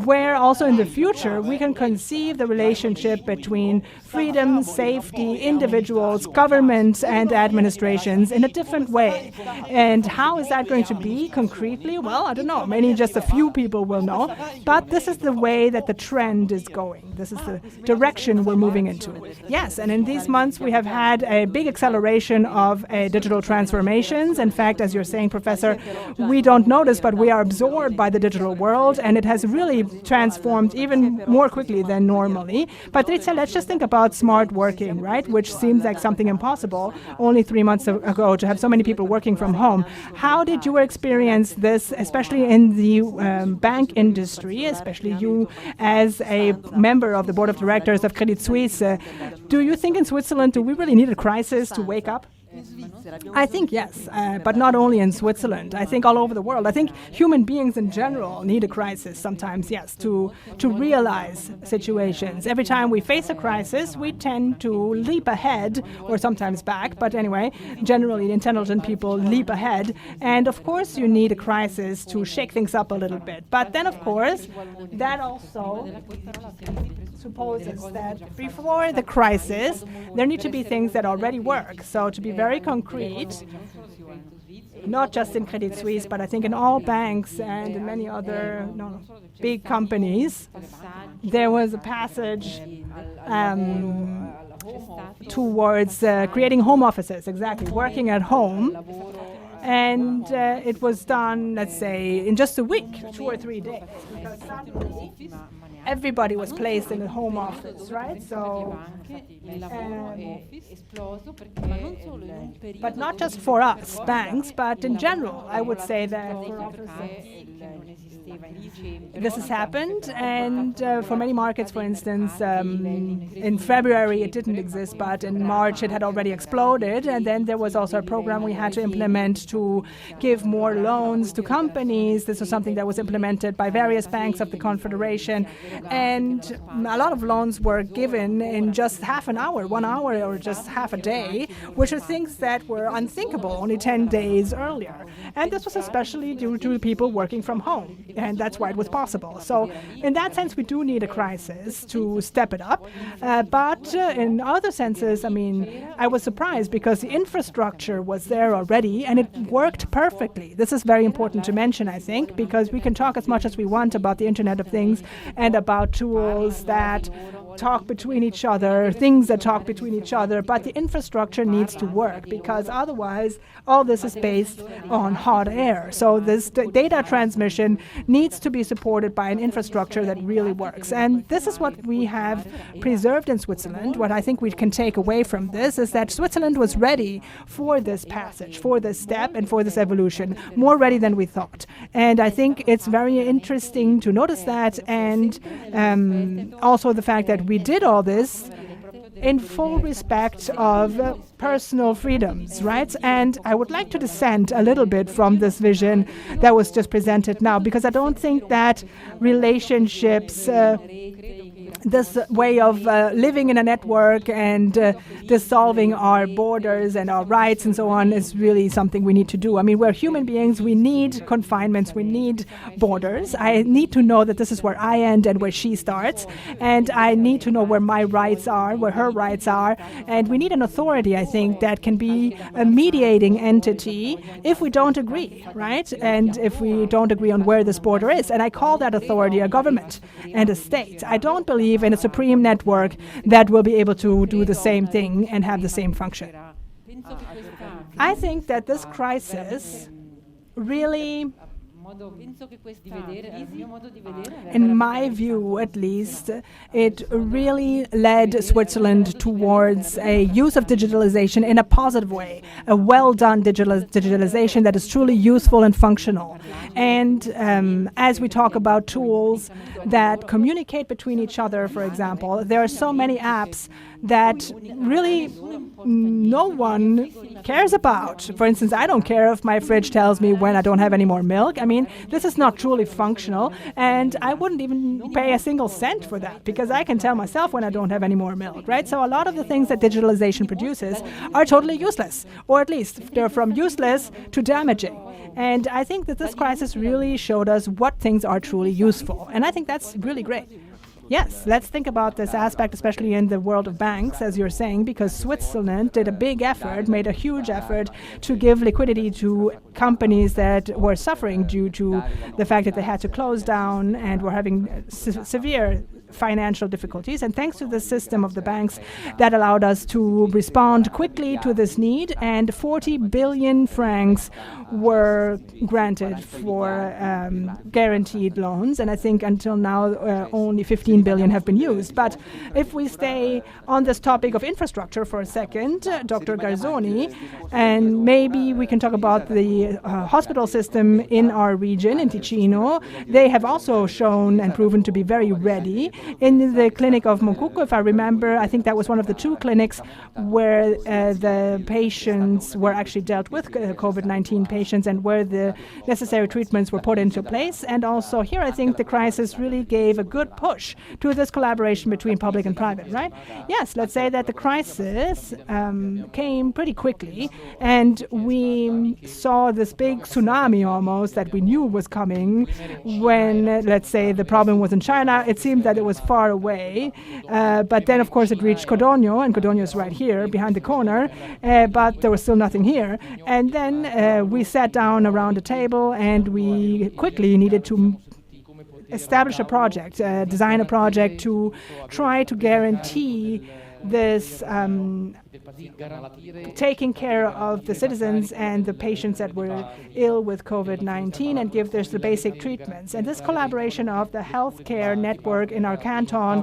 where also in the future we can conceive the relationship between freedom, safety, individuals, governments, and administrations in a different way. And how is that going to be concretely? Well, I don't know. Maybe just a few people will know. But this is the way that the trend is going. This is the direction we're moving into. Yes, and in these months we have had a big acceleration of digital transformations. In fact, as you're saying, Professor, we don't notice, but we are absorbed by the digital world, and it has really transformed even more quickly than normally. Patrizia, let's just think about smart working, right? Which seems like something impossible only 3 months ago, to have so many people working from home. How did you experience this, especially in the bank industry, especially you as a member of the board of directors of Credit Suisse? Do you think in Switzerland, do we really need a crisis to wake up? I think yes, but not only in Switzerland. I think all over the world. I think human beings in general need a crisis sometimes, yes, to realize situations. Every time we face a crisis, we tend to leap ahead, or sometimes back, but anyway, generally intelligent people leap ahead. And of course you need a crisis to shake things up a little bit. But then of course, that also supposes that before the crisis, there need to be things that already work. So to be very concrete, not just in Credit Suisse, but I think in all banks and in many other big companies, there was a passage towards creating home offices, exactly, working at home. And it was done, let's say, in just a week, 2 or 3 days, because suddenly everybody was placed in a home office, right? So, but not just for us, banks, but in general, I would say that for offices, this has happened, and for many markets, for instance, in February it didn't exist, but in March it had already exploded, and then there was also a program we had to implement to give more loans to companies. This was something that was implemented by various banks of the Confederation, and a lot of loans were given in just half an hour, 1 hour, or just half a day, which are things that were unthinkable only 10 days earlier. And this was especially due to people working from from home, and that's why it was possible. So in that sense, we do need a crisis to step it up. But in other senses, I mean, I was surprised because the infrastructure was there already, and it worked perfectly. This is very important to mention, I think, because we can talk as much as we want about the Internet of Things and about tools that talk between each other, things that talk between each other, but the infrastructure needs to work, because otherwise all this is based on hot air. So this data transmission needs to be supported by an infrastructure that really works. And this is what we have preserved in Switzerland. What I think we can take away from this is that Switzerland was ready for this passage, for this step, and for this evolution, more ready than we thought. And I think it's very interesting to notice that, and also the fact that we did all this in full respect of personal freedoms, right? And I would like to dissent a little bit from this vision that was just presented now, because I don't think that relationships, this way of living in a network and dissolving our borders and our rights and so on is really something we need to do. I mean, we're human beings. We need confinements. We need borders. I need to know that this is where I end and where she starts. And I need to know where my rights are, where her rights are. And we need an authority, I think, that can be a mediating entity if we don't agree, right? And if we don't agree on where this border is. And I call that authority a government and a state. I don't believe in a supreme network that will be able to do the same thing and have the same function. I think that this crisis really, in my view at least, it really led Switzerland towards a use of digitalization in a positive way, a well-done digitalization that is truly useful and functional. And as we talk about tools that communicate between each other, for example, there are so many apps that really no one cares about. For instance, I don't care if my fridge tells me when I don't have any more milk. I mean, this is not truly functional, and I wouldn't even pay a single cent for that, because I can tell myself when I don't have any more milk, right? So a lot of the things that digitalization produces are totally useless, or at least they're from useless to damaging. And I think that this crisis really showed us what things are truly useful, and I think that's really great. Yes, let's think about this aspect, especially in the world of banks, as you're saying, because Switzerland did a big effort, made a huge effort to give liquidity to companies that were suffering due to the fact that they had to close down and were having severe financial difficulties. And thanks to the system of the banks, that allowed us to respond quickly to this need, and 40 billion francs were granted for guaranteed loans. And I think until now, only 15 billion have been used. But if we stay on this topic of infrastructure for a second, Dr. Garzoni, and maybe we can talk about the hospital system in our region, in Ticino. They have also shown and proven to be very ready. In the clinic of Moncucco, if I remember, I think that was one of the 2 clinics where the patients were actually dealt with, COVID-19 patients, and where the necessary treatments were put into place. And also here, I think the crisis really gave a good push to this collaboration between public and private, right? Yes, let's say that the crisis came pretty quickly, and we saw this big tsunami almost that we knew was coming when, let's say, the problem was in China. It seemed that it was far away, but then, of course, it reached Codogno, and Codogno is right here behind the corner, but there was still nothing here. And then we sat down around a table, and we quickly needed to establish a project, design a project to try to guarantee this taking care of the citizens and the patients that were ill with COVID-19 and give this the basic treatments. And this collaboration of the healthcare network in our canton,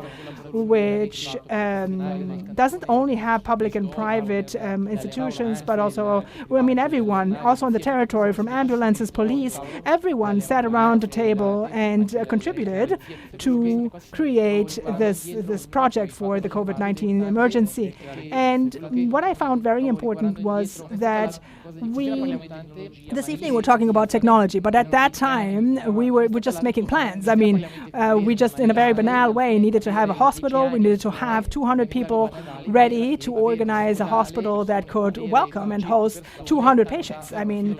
which doesn't only have public and private institutions, but also, I mean, everyone, also on the territory, from ambulances, police, everyone sat around the table and contributed to create this project for the COVID-19 emergency. And what I found very important was that This evening we're talking about technology, but at that time we were just making plans. I mean, we just, in a very banal way, needed to have a hospital. We needed to have 200 people ready to organize a hospital that could welcome and host 200 patients. I mean,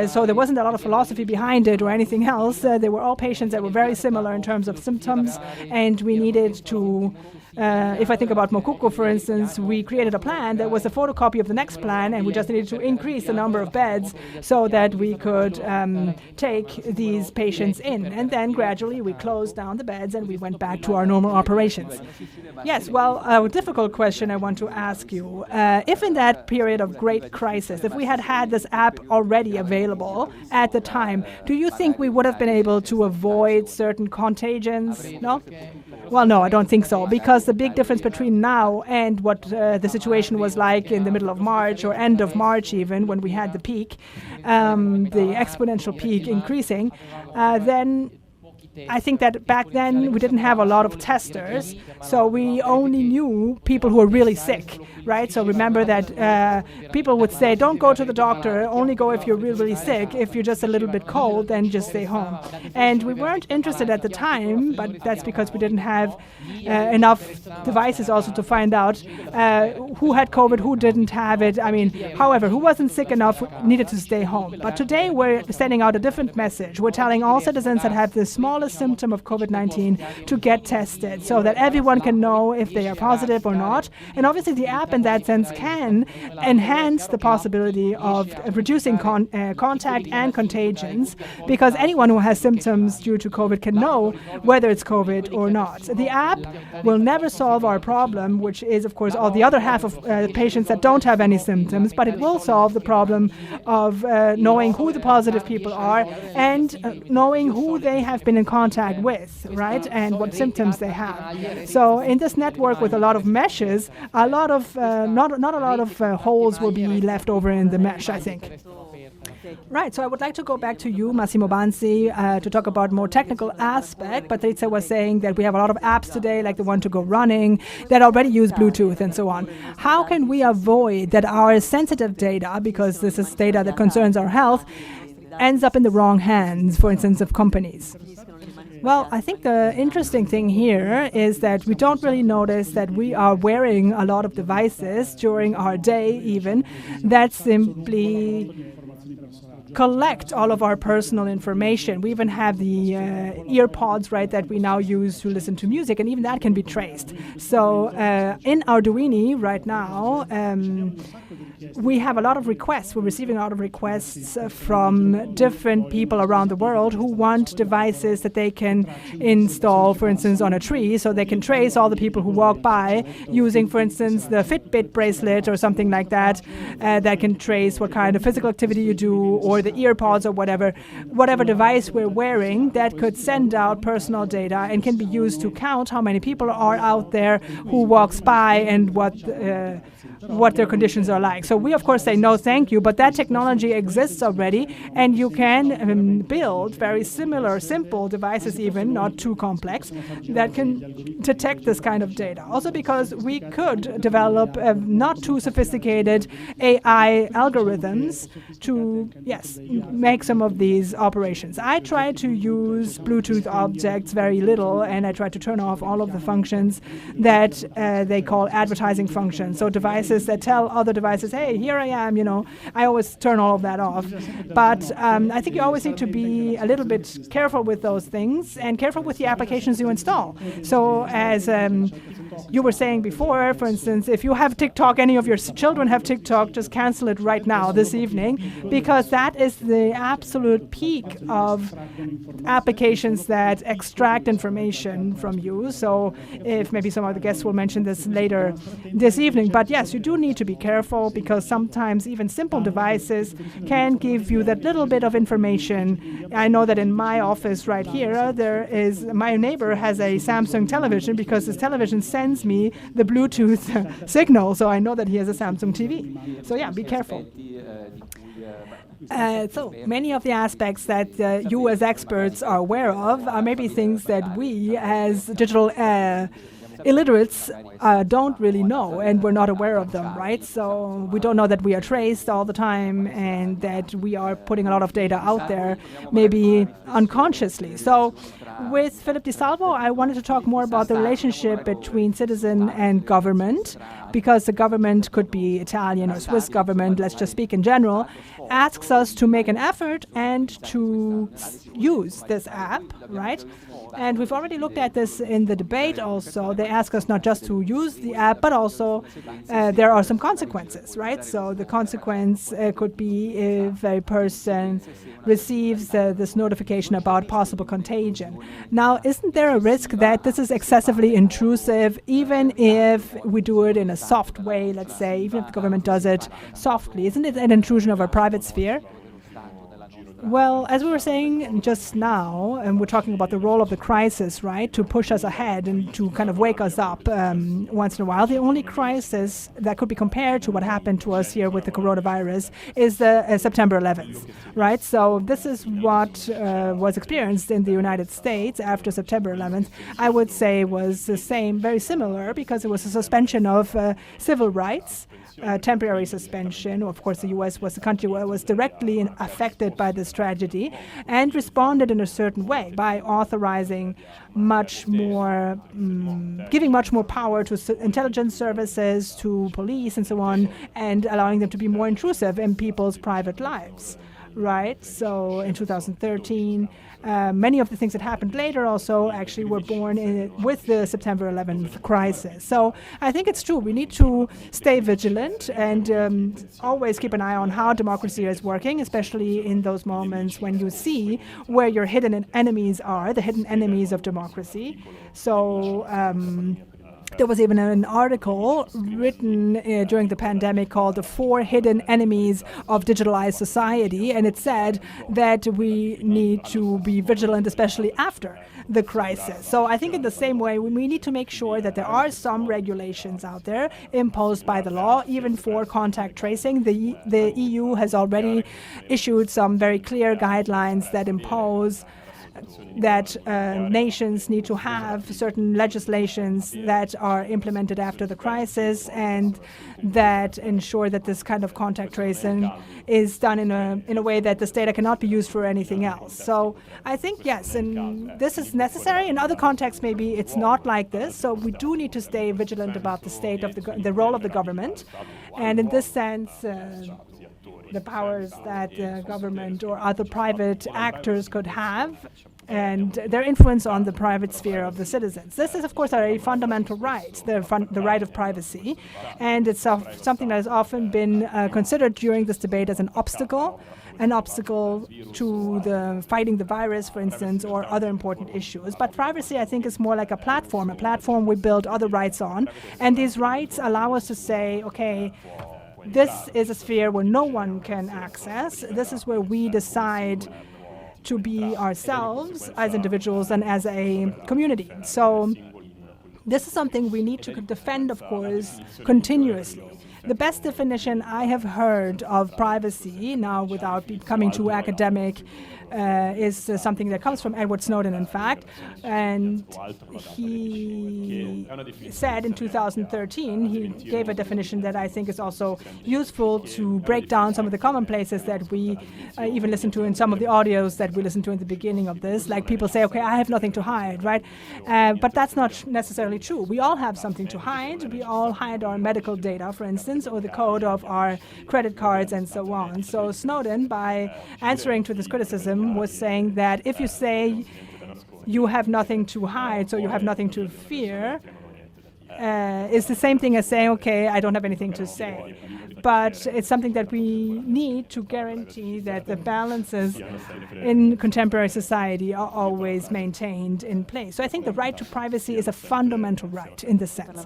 so there wasn't a lot of philosophy behind it or anything else. They were all patients that were very similar in terms of symptoms, and we needed to if I think about Mokuko, for instance, we created a plan that was a photocopy of the next plan, and we just needed to increase the number of beds so that we could take these patients in. And then gradually we closed down the beds and we went back to our normal operations. Yes, well, a difficult question I want to ask you. If in that period of great crisis, if we had had this app already available at the time, do you think we would have been able to avoid certain contagions? No? Well, no, I don't think so, because the big difference between now and what the situation was like in the middle of March or end of March even, when we had the peak, the exponential peak increasing, then I think that back then we didn't have a lot of testers, so we only knew people who were really sick, right? So remember that people would say, don't go to the doctor, only go if you're really, really sick. If you're just a little bit cold, then just stay home. And we weren't interested at the time, but that's because we didn't have enough devices also to find out who had COVID, who didn't have it. I mean, however, who wasn't sick enough needed to stay home. But today we're sending out a different message. We're telling all citizens that have the smallest symptom of COVID-19 to get tested so that everyone can know if they are positive or not. And obviously the app in that sense can enhance the possibility of reducing contact and contagions, because anyone who has symptoms due to COVID can know whether it's COVID or not. The app will never solve our problem, which is, of course, all the other half of patients that don't have any symptoms, but it will solve the problem of knowing who the positive people are and knowing who they have been in contact with, right, and what symptoms they have. So in this network with a lot of meshes, a lot of not a lot of holes will be left over in the mesh, I think. Right, so I would like to go back to you, Massimo Banzi, to talk about more technical aspect. Patrizia was saying that we have a lot of apps today, like the one to go running, that already use Bluetooth and so on. How can we avoid that our sensitive data, because this is data that concerns our health, ends up in the wrong hands, for instance, of companies? Well, I think the interesting thing here is that we don't really notice that we are wearing a lot of devices during our day even that simply collect all of our personal information. We even have the ear pods, right, that we now use to listen to music, and even that can be traced. So in Arduini right now, we have a lot of requests. We're receiving a lot of requests from different people around the world who want devices that they can install, for instance, on a tree, so they can trace all the people who walk by using, for instance, the Fitbit bracelet or something like that, that can trace what kind of physical activity you do, or the ear pods or whatever device we're wearing that could send out personal data and can be used to count how many people are out there who walks by and what their conditions are like. So we, of course, say no thank you, but that technology exists already, and you can build very similar, simple devices even, not too complex, that can detect this kind of data. Also because we could develop not too sophisticated AI algorithms to, yes, make some of these operations. I try to use Bluetooth objects very little, and I try to turn off all of the functions that they call advertising functions. So devices that tell other devices, hey, here I am, you know, I always turn all of that off. But I think you always need to be a little bit careful with those things and careful with the applications you install. So as you were saying before, for instance, if you have TikTok, any of your children have TikTok, just cancel it right now, this evening, because that is the absolute peak of applications that extract information from you. So if maybe some of the guests will mention this later this evening. But yes, you do need to be careful, because sometimes even simple devices can give you that little bit of information. I know that in my office right here, my neighbor has a Samsung television, because his television sends me the Bluetooth signal, so I know that he has a Samsung TV. So yeah, be careful. So many of the aspects that you as experts are aware of are maybe things that we as digital illiterates don't really know, and we're not aware of them, right? So we don't know that we are traced all the time and that we are putting a lot of data out there, maybe unconsciously. So with Philip Di Salvo, I wanted to talk more about the relationship between citizen and government, because the government could be Italian or Swiss government, let's just speak in general, asks us to make an effort and to use this app, right? And we've already looked at this in the debate also. They ask us not just to use the app, but also there are some consequences, right? So the consequence could be if a person receives this notification about possible contagion. Now, isn't there a risk that this is excessively intrusive, even if we do it in a soft way, let's say, even if the government does it softly? Isn't it an intrusion of our private sphere? Well, as we were saying just now, and we're talking about the role of the crisis, right, to push us ahead and to kind of wake us up once in a while. The only crisis that could be compared to what happened to us here with the coronavirus is the September 11th, right? So this is what was experienced in the United States after September 11th. I would say was the same, very similar, because it was a suspension of civil rights. Temporary suspension. Of course, the U.S. was the country where was directly affected by this tragedy and responded in a certain way by authorizing much more, giving much more power to intelligence services, to police and so on, and allowing them to be more intrusive in people's private lives, right? So in 2013, many of the things that happened later also actually were born with the September 11th crisis. So I think it's true. We need to stay vigilant and always keep an eye on how democracy is working, especially in those moments when you see where your hidden enemies are, the hidden enemies of democracy. So there was even an article written during the pandemic called The 4 Hidden Enemies of Digitalized Society, and it said that we need to be vigilant, especially after the crisis. So I think in the same way, we need to make sure that there are some regulations out there imposed by the law, even for contact tracing. The EU has already issued some very clear guidelines that impose that nations need to have certain legislations that are implemented after the crisis and that ensure that this kind of contact tracing is done in a way that this data cannot be used for anything else. So I think, yes, and this is necessary. In other contexts, maybe it's not like this. So we do need to stay vigilant about the state of the role of the government. And in this sense, the powers that the government or other private actors could have and their influence on the private sphere of the citizens. This is, of course, a fundamental right, the right of privacy, and it's something that has often been considered during this debate as an obstacle to the fighting the virus, for instance, or other important issues. But privacy, I think, is more like a platform we build other rights on, and these rights allow us to say, okay, this is a sphere where no one can access. This is where we decide to be ourselves as individuals and as a community. So this is something we need to defend, of course, continuously. The best definition I have heard of privacy, now without becoming too academic, is something that comes from Edward Snowden, in fact. And he said in 2013, he gave a definition that I think is also useful to break down some of the commonplaces that we even listen to in some of the audios that we listened to in the beginning of this. Like people say, okay, I have nothing to hide, right? But that's not necessarily true. We all have something to hide. We all hide our medical data, for instance, or the code of our credit cards and so on. So Snowden, by answering to this criticism, was saying that if you say you have nothing to hide, so you have nothing to fear, is the same thing as saying, okay, I don't have anything to say. But it's something that we need to guarantee that the balances in contemporary society are always maintained in place. So I think the right to privacy is a fundamental right in this sense.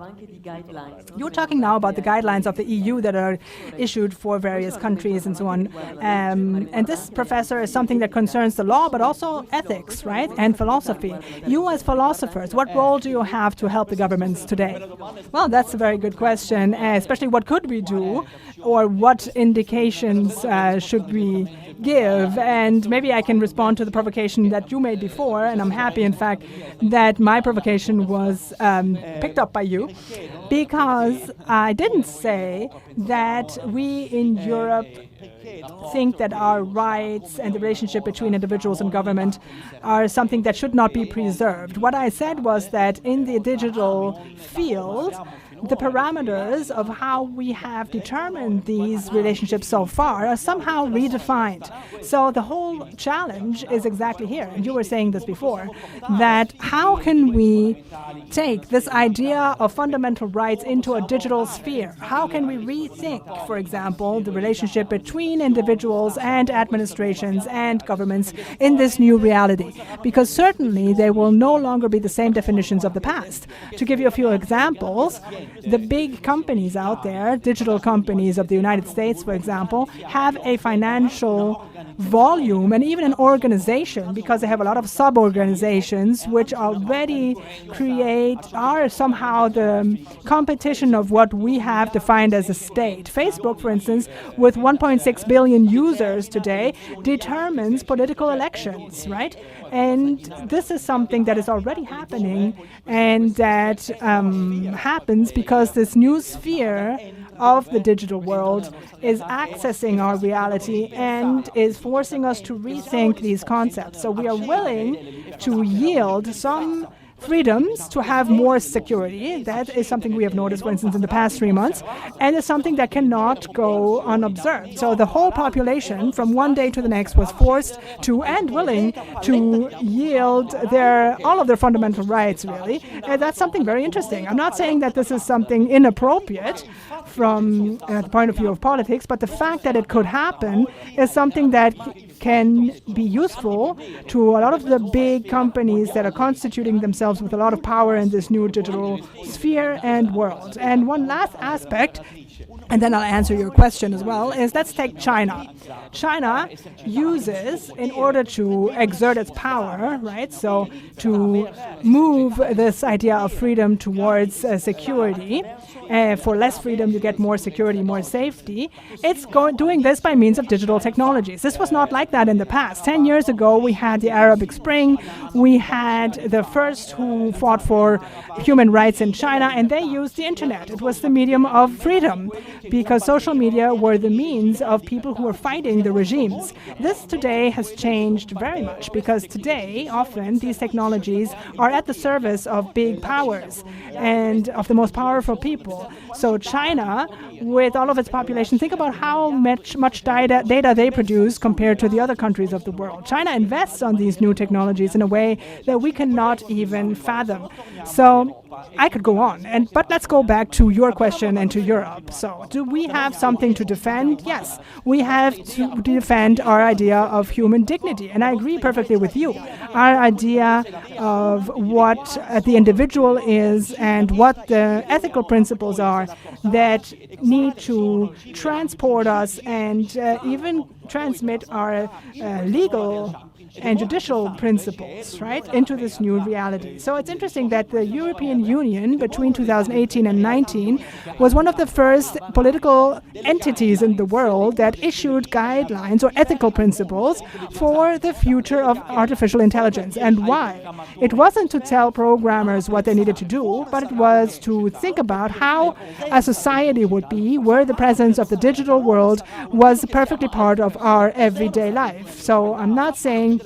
You're talking now about the guidelines of the EU that are issued for various countries and so on. And this, Professor, is something that concerns the law, but also ethics, right, and philosophy. You as philosophers, what role do you have to help the governments today? Well, that's a very good question, especially what could we do or what indications should we give? And maybe I can respond to the provocation that you made before, and I'm happy, in fact, that my provocation was picked up by you, because I didn't say that we in Europe think that our rights and the relationship between individuals and government are something that should not be preserved. What I said was that in the digital field, the parameters of how we have determined these relationships so far are somehow redefined. So the whole challenge is exactly here, and you were saying this before, that how can we take this idea of fundamental rights into a digital sphere? How can we rethink, for example, the relationship between individuals and administrations and governments in this new reality? Because certainly they will no longer be the same definitions of the past. To give you a few examples, the big companies out there, digital companies of the United States, for example, have a financial volume and even an organization, because they have a lot of sub-organizations which already are somehow the competition of what we have defined as a state. Facebook, for instance, with 1.6 billion users today, determines political elections, right? And this is something that is already happening, and that happens because this new sphere of the digital world is accessing our reality and is forcing us to rethink these concepts. So we are willing to yield some freedoms to have more security. That is something we have noticed, for instance, in the past 3 months, and it's something that cannot go unobserved. So the whole population from one day to the next was forced to and willing to yield all of their fundamental rights, really. And that's something very interesting. I'm not saying that this is something inappropriate from the point of view of politics, but the fact that it could happen is something that can be useful to a lot of the big companies that are constituting themselves with a lot of power in this new digital sphere and world. And one last aspect, and then I'll answer your question as well, is let's take China. China uses, in order to exert its power, right, so to move this idea of freedom towards security. For less freedom, you get more security, more safety. It's doing this by means of digital technologies. This was not like that in the past. 10 years ago, we had the Arabic Spring. We had the first who fought for human rights in China, and they used the internet. It was the medium of freedom, because social media were the means of people who were fighting the regimes. This today has changed very much, because today, often, these technologies are at the service of big powers and of the most powerful people. So China, with all of its population, think about how much data they produce compared to the other countries of the world. China invests on these new technologies in a way that we cannot even fathom. So I could go on, but let's go back to your question and to Europe. So do we have something to defend? Yes, we have to defend our idea of human dignity, and I agree perfectly with you. Our idea of what the individual is and what the ethical principles are that need to transport us and even transmit our legal and judicial principles, right, into this new reality. So it's interesting that the European Union between 2018 and 19 was one of the first political entities in the world that issued guidelines or ethical principles for the future of artificial intelligence. And why? It wasn't to tell programmers what they needed to do, but it was to think about how a society would be where the presence of the digital world was perfectly part of our everyday life. So I'm not saying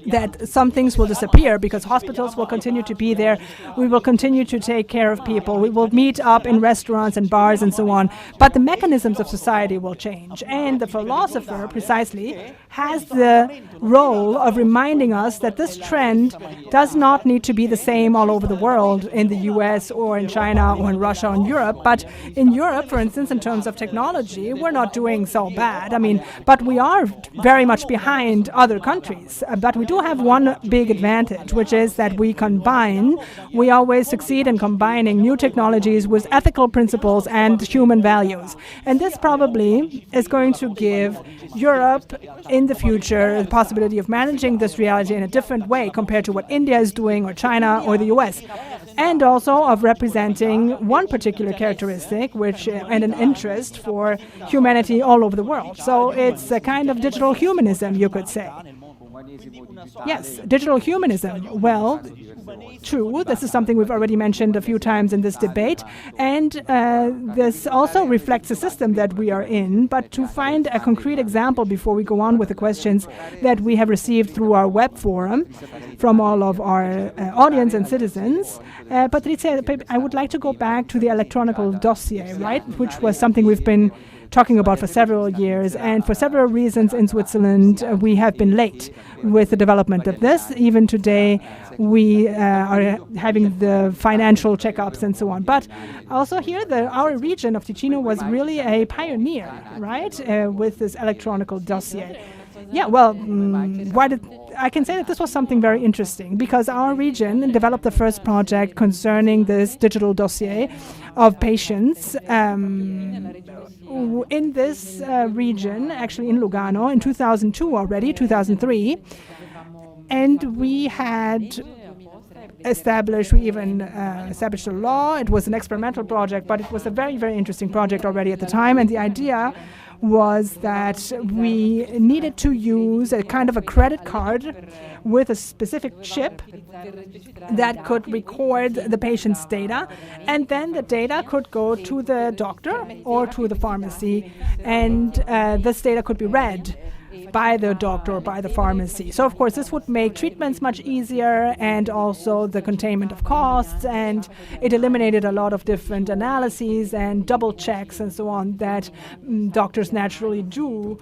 that some things will disappear, because hospitals will continue to be there. We will continue to take care of people. We will meet up in restaurants and bars and so on. But the mechanisms of society will change. And the philosopher, precisely, has the role of reminding us that this trend does not need to be the same all over the world, in the US or in China or in Russia or in Europe. But in Europe, for instance, in terms of technology, we're not doing so bad. But we are very much behind other countries. But we do have one big advantage, which is that we always succeed in combining new technologies with ethical principles and human values. And this probably is going to give Europe in the future the possibility of managing this reality in a different way compared to what India is doing, or China, or the US. and also of representing one particular characteristic, which and an interest for humanity all over the world. So it's a kind of digital humanism, you could say. Yes, digital humanism. Well, true. This is something we've already mentioned a few times in this debate. And this also reflects the system that we are in. But to find a concrete example before we go on with the questions that we have received through our web forum from all of our audience and citizens, Patrizia, I would like to go back to the electronic dossier, right, which was something we've been talking about for several years, and for several reasons in Switzerland we have been late with the development of this. Even today we are having the financial checkups and so on. But also here our region of Ticino was really a pioneer, right, with this electronic dossier. Yeah, well, I can say that this was something very interesting because our region developed the first project concerning this digital dossier of patients in this region, actually in Lugano, in 2002 already, 2003. And we had established a law. It was an experimental project, but it was a very, very interesting project already at the time. And the idea was that we needed to use a kind of a credit card with a specific chip that could record the patient's data, and then the data could go to the doctor or to the pharmacy, and this data could be read by the doctor or by the pharmacy. So, of course, this would make treatments much easier and also the containment of costs, and it eliminated a lot of different analyses and double checks and so on that doctors naturally do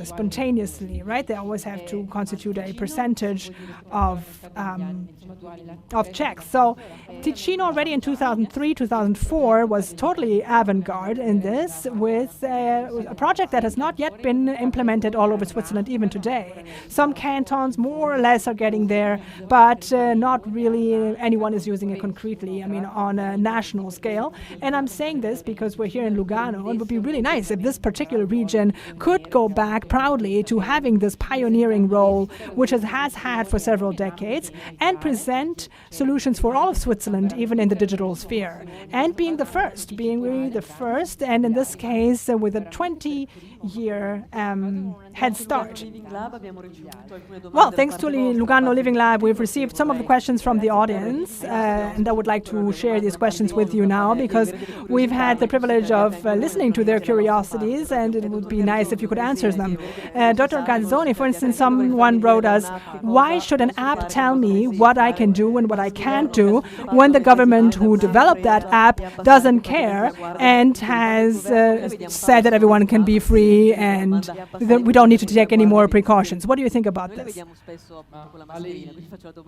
spontaneously, right? They always have to constitute a percentage of checks. So Ticino already in 2003, 2004 was totally avant-garde in this with a project that has not yet been implemented all over Switzerland even today. Some cantons more or less are getting there, but not really anyone is using it concretely, I mean, on a national scale. And I'm saying this because we're here in Lugano. It would be really nice if this particular region could go back proudly to having this pioneering role, which it has had for several decades, and present solutions for all of Switzerland, even in the digital sphere. And being really the first, and in this case, with a 20-year head start. Well, thanks to the Lugano Living Lab, we've received some of the questions from the audience, and I would like to share these questions with you now, because we've had the privilege of listening to their curiosities, and it would be nice if you could answer them. Dr. Gazzoni, for instance, someone wrote us, why should an app tell me what I can do and what I can't do when the government who developed that app doesn't care and has said that everyone can be free and that we don't need to take any more precautions? What do you think about this?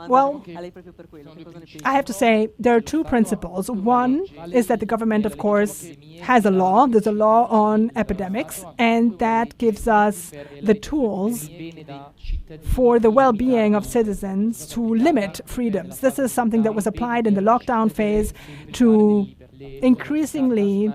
Well, I have to say there are two principles. One is that the government, of course, has a law. There's a law on epidemics, and that gives us the tools for the well-being of citizens to limit freedoms. This is something that was applied in the lockdown phase to increasingly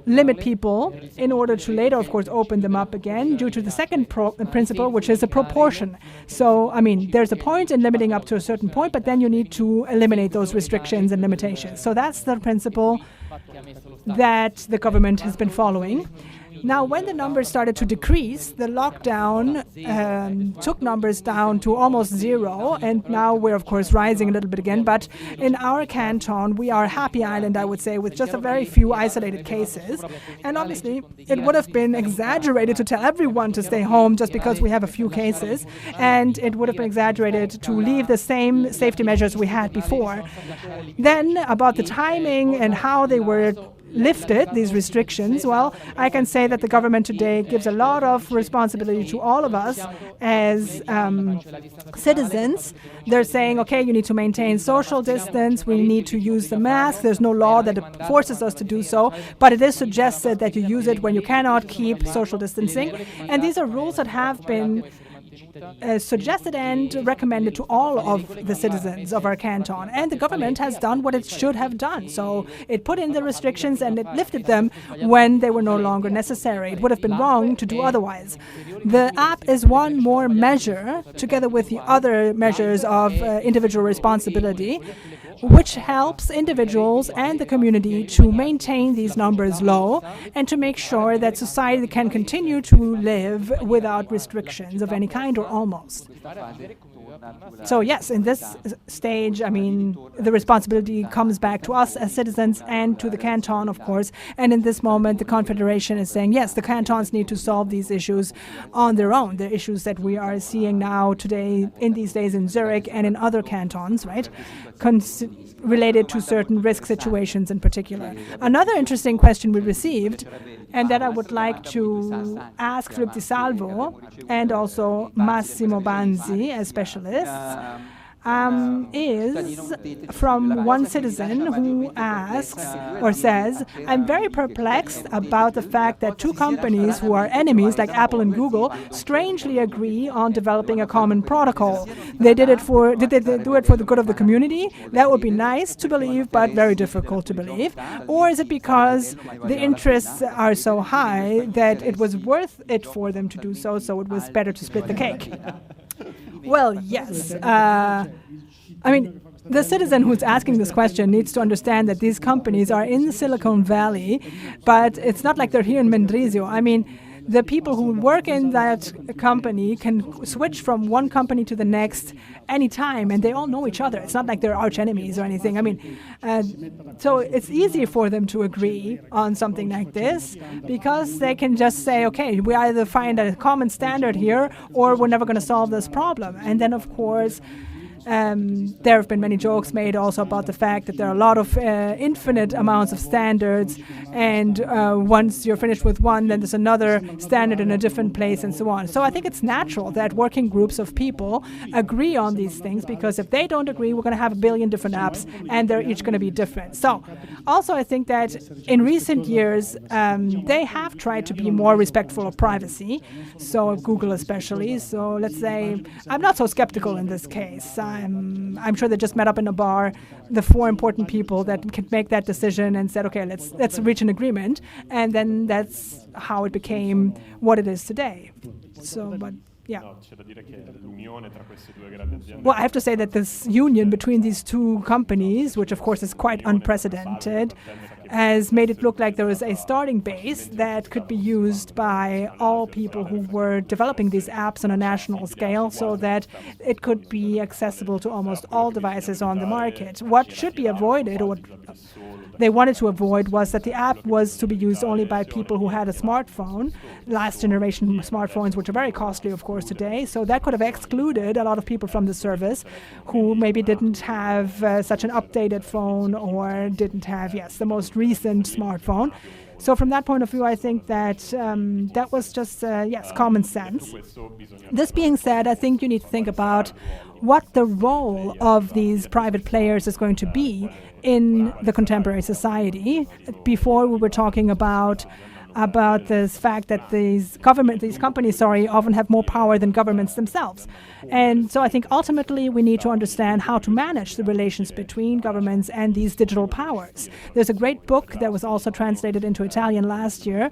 limit people in order to later, of course, open them up again due to the second principle, which is a proportion. So, I mean, there's a point in limiting up to a certain point, but then you need to eliminate those restrictions and limitations. So that's the principle that the government has been following. Now, when the numbers started to decrease, the lockdown took numbers down to almost zero, and now we're, of course, rising a little bit again. But in our canton, we are a happy island, I would say, with just a very few isolated cases. And obviously, it would have been exaggerated to tell everyone to stay home just because we have a few cases, and it would have been exaggerated to leave the same safety measures we had before. Then, about the timing and how they were lifted, these restrictions, well, I can say that the government today gives a lot of responsibility to all of us as citizens. They're saying, okay, you need to maintain social distance, we need to use the mask. There's no law that forces us to do so, but it is suggested that you use it when you cannot keep social distancing. And these are rules that have been suggested and recommended to all of the citizens of our canton. And the government has done what it should have done. So it put in the restrictions and it lifted them when they were no longer necessary. It would have been wrong to do otherwise. The app is one more measure, together with the other measures of individual responsibility, which helps individuals and the community to maintain these numbers low and to make sure that society can continue to live without restrictions of any kind or almost. So yes, in this stage, I mean, the responsibility comes back to us as citizens and to the canton, of course. And in this moment, the Confederation is saying, yes, the cantons need to solve these issues on their own, the issues that we are seeing now today, in these days in Zurich and in other cantons, right, related to certain risk situations in particular. Another interesting question we received, and that I would like to ask Philip Di Salvo and also Massimo Banzi as specialists, is from one citizen who asks or says, I'm very perplexed about the fact that two companies who are enemies, like Apple and Google, strangely agree on developing a common protocol. Did they do it for the good of the community? That would be nice to believe, but very difficult to believe. Or is it because the interests are so high that it was worth it for them to do so, so it was better to split the cake? Well, yes. I mean, the citizen who's asking this question needs to understand that these companies are in Silicon Valley, but it's not like they're here in Mendrisio. I mean, the people who work in that company can switch from one company to the next anytime, and they all know each other. It's not like they're arch enemies or anything. I mean, so it's easy for them to agree on something like this because they can just say, okay, we either find a common standard here or we're never going to solve this problem. And then, of course, there have been many jokes made also about the fact that there are a lot of infinite amounts of standards, and once you're finished with one, then there's another standard in a different place and so on. So I think it's natural that working groups of people agree on these things, because if they don't agree, we're going to have a billion different apps and they're each going to be different. So also I think that in recent years, they have tried to be more respectful of privacy, so Google especially. So let's say I'm not so skeptical in this case. I'm sure they just met up in a bar, the four important people that can make that decision, and said, okay, let's reach an agreement. And then that's how it became what it is today. So, but yeah. Well, I have to say that this union between these two companies, which of course is quite unprecedented, has made it look like there was a starting base that could be used by all people who were developing these apps on a national scale, so that it could be accessible to almost all devices on the market. What should be avoided, or what they wanted to avoid, was that the app was to be used only by people who had a smartphone, last generation smartphones, which are very costly, of course, today. So that could have excluded a lot of people from the service who maybe didn't have such an updated phone, or didn't have, the most recent smartphone. So from that point of view, I think that that was just, common sense. This being said, I think you need to think about what the role of these private players is going to be in the contemporary society. Before, we were talking about this fact that these companies often have more power than governments themselves. And so I think ultimately we need to understand how to manage the relations between governments and these digital powers. There's a great book that was also translated into Italian last year,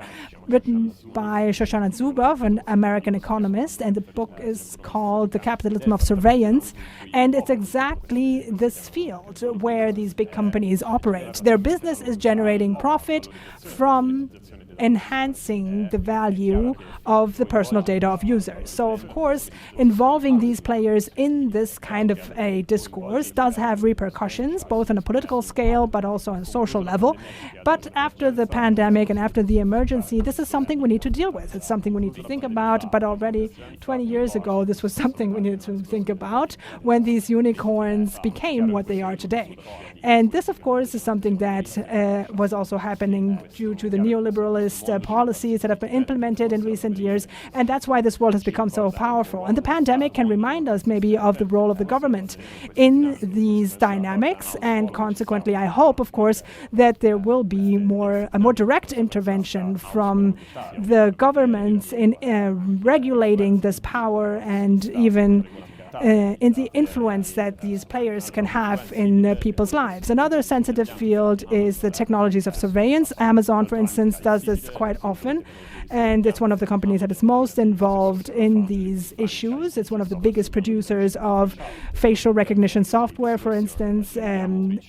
written by Shoshana Zuboff, an American economist, and the book is called The Capitalism of Surveillance. And it's exactly this field where these big companies operate. Their business is generating profit from enhancing the value of the personal data of users. So, of course, involving these players in this kind of a discourse does have repercussions, both on a political scale, but also on a social level. But after the pandemic and after the emergency, this is something we need to deal with. It's something we need to think about, but already 20 years ago, this was something we needed to think about when these unicorns became what they are today. And this, of course, is something that was also happening due to the neoliberalist policies that have been implemented in recent years, and that's why this world has become so powerful. And the pandemic can remind us maybe of the role of the government in these dynamics, and consequently, I hope, of course, that there will be a more direct intervention from the governments in regulating this power, and even in the influence that these players can have in people's lives. Another sensitive field is the technologies of surveillance. Amazon, for instance, does this quite often, and it's one of the companies that is most involved in these issues. It's one of the biggest producers of facial recognition software, for instance, and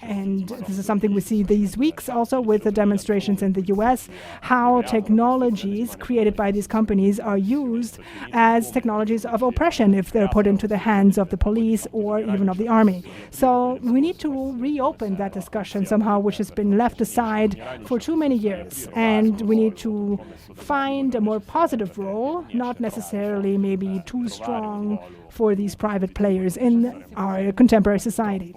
this is something we see these weeks also with the demonstrations in the US, how technologies created by these companies are used as technologies of oppression if they're put into the hands of the police or even of the army. So we need to reopen that discussion somehow, which has been left aside for too many years, and we need to find a more positive role, not necessarily maybe too strong for these private players in our contemporary society.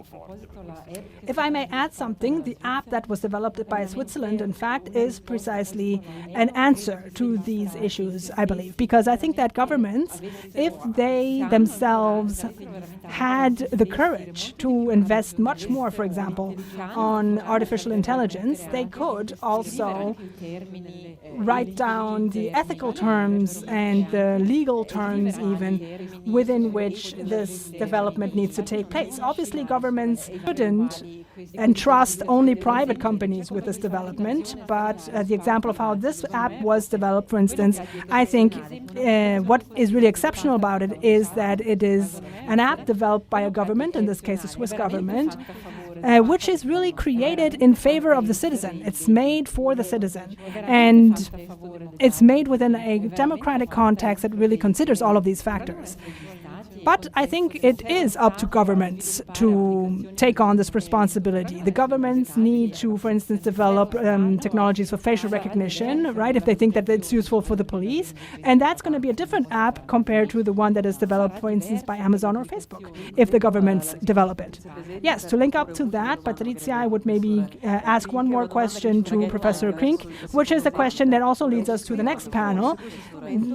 If I may add something, the app that was developed by Switzerland, in fact, is precisely an answer to these issues, I believe, because I think that governments, if they themselves had the courage to invest much more, for example, on artificial intelligence, they could also write down the ethical terms and the legal terms even within which this development needs to take place. Obviously, governments shouldn't entrust only private companies with this development, but the example of how this app was developed, for instance, I think what is really exceptional about it is that it is an app developed by a government, in this case the Swiss government, which is really created in favor of the citizen. It's made for the citizen, and it's made within a democratic context that really considers all of these factors. But I think it is up to governments to take on this responsibility. The governments need to, for instance, develop technologies for facial recognition, right, if they think that it's useful for the police. And that's going to be a different app compared to the one that is developed, for instance, by Amazon or Facebook, if the governments develop it. Yes, to link up to that, Patrizia, I would maybe ask one more question to Professor Krink, which is the question that also leads us to the next panel.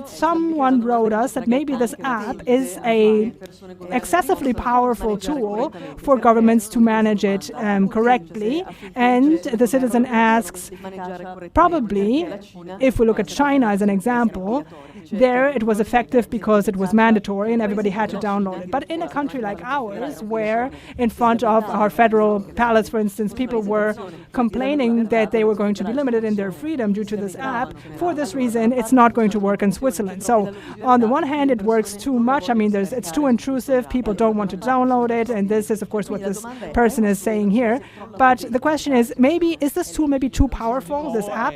Someone wrote us that maybe this app is a excessively powerful tool for governments to manage it correctly, and the citizen asks, probably, if we look at China as an example, there it was effective because it was mandatory and everybody had to download it. But in a country like ours, where in front of our federal palace, for instance, people were complaining that they were going to be limited in their freedom due to this app, for this reason, it's not going to work in Switzerland. So on the one hand, it works too much. I mean, it's too intrusive. People don't want to download it. And this is, of course, what this person is saying here. But the question is, is this tool maybe too powerful, this app?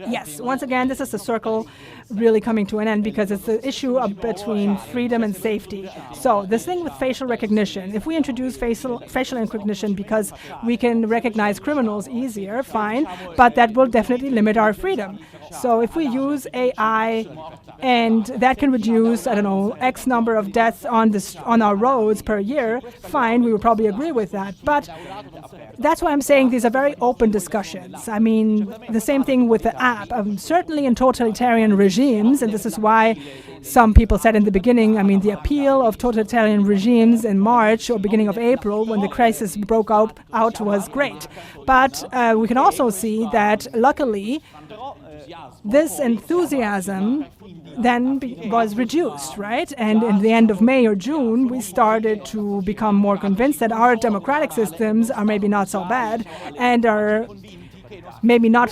Yes. Once again, this is a circle really coming to an end, because it's the issue between freedom and safety. So this thing with facial recognition, if we introduce facial recognition because we can recognize criminals easier, fine, but that will definitely limit our freedom. So if we use AI and that can reduce, I don't know, X number of deaths on our roads per year, fine, we would probably agree with that. But that's why I'm saying these are very open discussions. I mean, the same thing with the app. Certainly in totalitarian regimes, and this is why some people said in the beginning, I mean, the appeal of totalitarian regimes in March or beginning of April when the crisis broke out was great. But we can also see that, luckily, this enthusiasm then was reduced, right? And in the end of May or June, we started to become more convinced that our democratic systems are maybe not so bad and are maybe not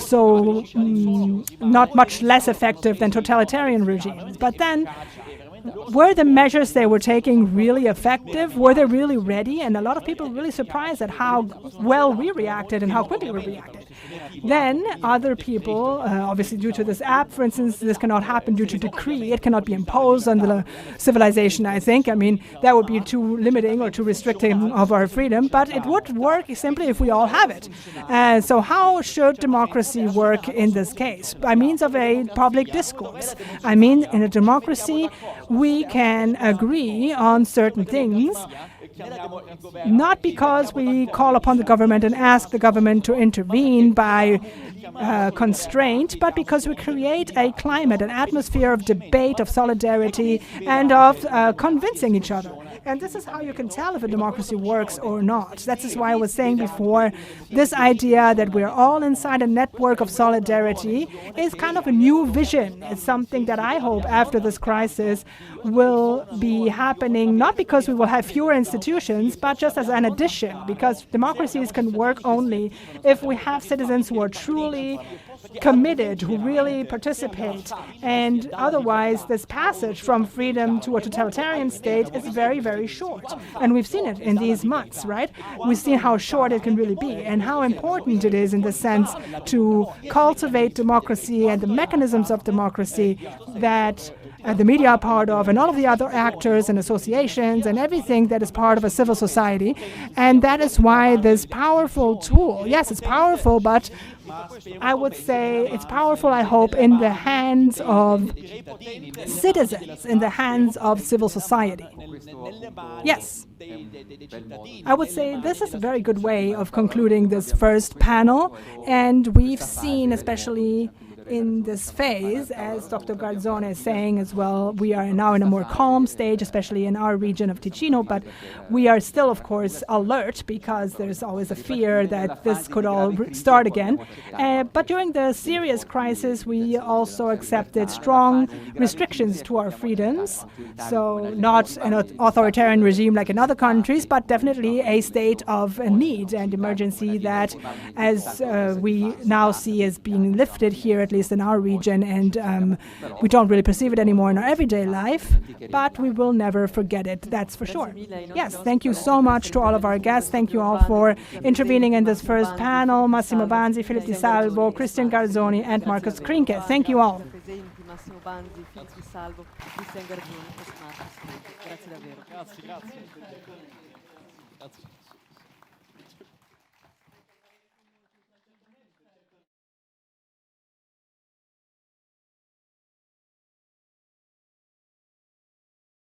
much less effective than totalitarian regimes. But then, were the measures they were taking really effective? Were they really ready? And a lot of people were really surprised at how well we reacted and how quickly we reacted. Then other people, obviously due to this app, for instance, this cannot happen due to decree. It cannot be imposed on the civilization, I think. I mean, that would be too limiting or too restricting of our freedom, but it would work simply if we all have it. So how should democracy work in this case? By means of a public discourse. I mean, in a democracy, we can agree on certain things, not because we call upon the government and ask the government to intervene by constraint, but because we create a climate, an atmosphere of debate, of solidarity, and of convincing each other. And this is how you can tell if a democracy works or not. That is why I was saying before, this idea that we're all inside a network of solidarity is kind of a new vision. It's something that I hope after this crisis will be happening, not because we will have fewer institutions, but just as an addition, because democracies can work only if we have citizens who are truly committed, who really participate. And otherwise, this passage from freedom to a totalitarian state is very, very short. And we've seen it in these months, right? We've seen how short it can really be and how important it is in the sense to cultivate democracy and the mechanisms of democracy that the media are part of, and all of the other actors and associations and everything that is part of a civil society. And that is why this powerful tool, yes, it's powerful, but I would say it's powerful, I hope, in the hands of citizens, in the hands of civil society. Yes. I would say this is a very good way of concluding this first panel. And we've seen, especially in this phase, as Dr. Garzone is saying as well, we are now in a more calm stage, especially in our region of Ticino, but we are still, of course, alert because there's always a fear that this could all start again. But during the serious crisis, we also accepted strong restrictions to our freedoms. So not an authoritarian regime like in other countries, but definitely a state of need and emergency that, as we now see, is being lifted here, at least in our region, and we don't really perceive it anymore in our everyday life, but we will never forget it, that's for sure. Yes, thank you so much to all of our guests. Thank you all for intervening in this first panel. Massimo Banzi, Philip Di Salvo, Christian Garzoni, and Marcus Krinke. Thank you all. Massimo Banzi, Filippo Di Salvo, Christian Garzoni e Marcus Krinke. Grazie davvero. Grazie.